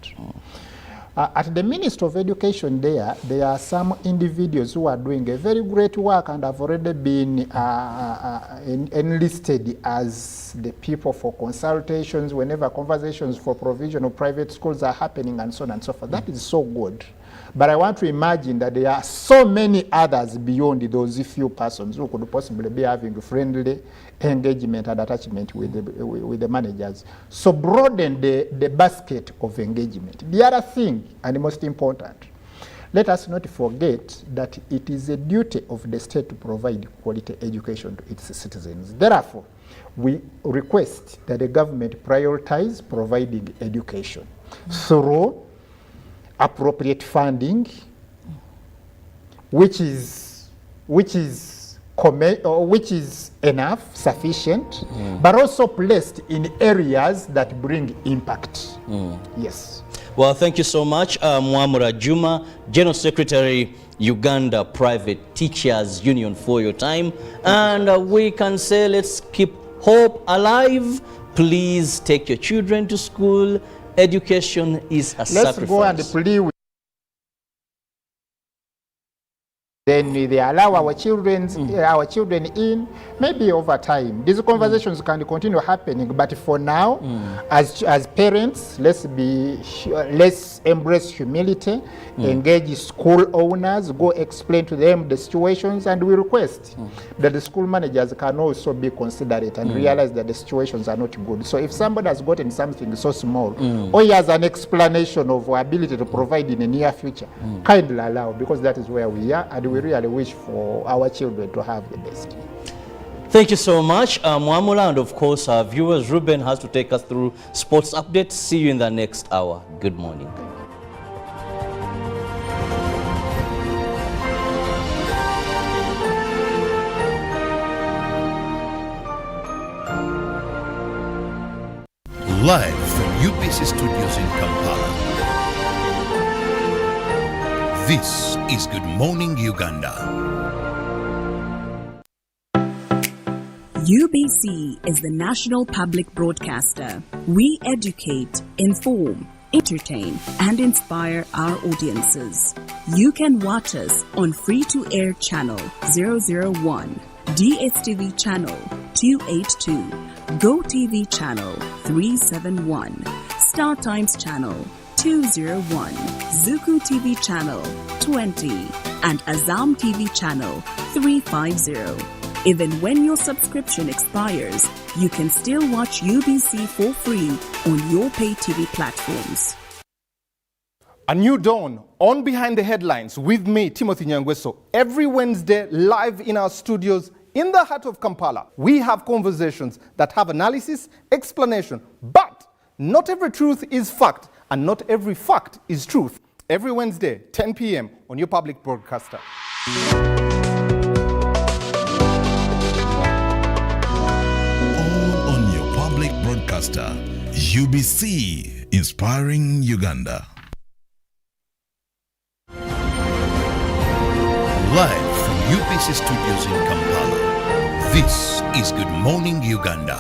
At the Ministry of Education there are some individuals who are doing a very great work and have already been enlisted as the people for consultations whenever conversations for provision of private schools are happening and so on and so forth. That is so good. But I want to imagine that there are so many others beyond those few persons who could possibly be having friendly engagement and attachment with the managers. So broaden the basket of engagement. The other thing, and the most important, let us not forget that it is a duty of the state to provide quality education to its citizens. Therefore, we request that the government prioritize providing education. through appropriate funding, which is enough, sufficient, but also placed in areas that bring impact. Yes. Well, thank you so much, Mwamura Juma, General Secretary, Uganda Private Teachers Union, for your time. And we can say, let's keep hope alive. Please take your children to school. Education is a sacrifice. Let's go and play with. Then they allow our children in. Maybe over time, these conversations can continue happening. But for now, as parents, let's embrace humility, engage school owners, go explain to them the situations, and we request that the school managers can also be considerate and realize that the situations are not good. So if somebody has gotten something so small, or he has an explanation of our ability to provide in the near future, kindly allow, because that is where we are, and we really wish for our children to have the best. Thank you so much, Mwamura, and of course our viewers. Ruben has to take us through sports updates. See you in the next hour. Good morning. Live from UBC Studios in Kampala. This is Good Morning Uganda. UBC is the national public broadcaster. We educate, inform, entertain, and inspire our audiences. You can watch us on free-to-air channel 001, DSTV channel 282, GoTV channel 371, Star Times channel 201, Zuku TV channel 20, and Azam TV channel 350. Even when your subscription expires, you can still watch UBC for free on your pay TV platforms. A new dawn on Behind the Headlines with me, Timothy Nyangweso, every Wednesday live in our studios in the heart of Kampala. We have conversations that have analysis, explanation, but not every truth is fact and not every fact is truth. Every Wednesday, 10 p.m. on your public broadcaster. All on your public broadcaster, UBC, inspiring Uganda. Live from UBC Studios in Kampala, this is Good Morning Uganda.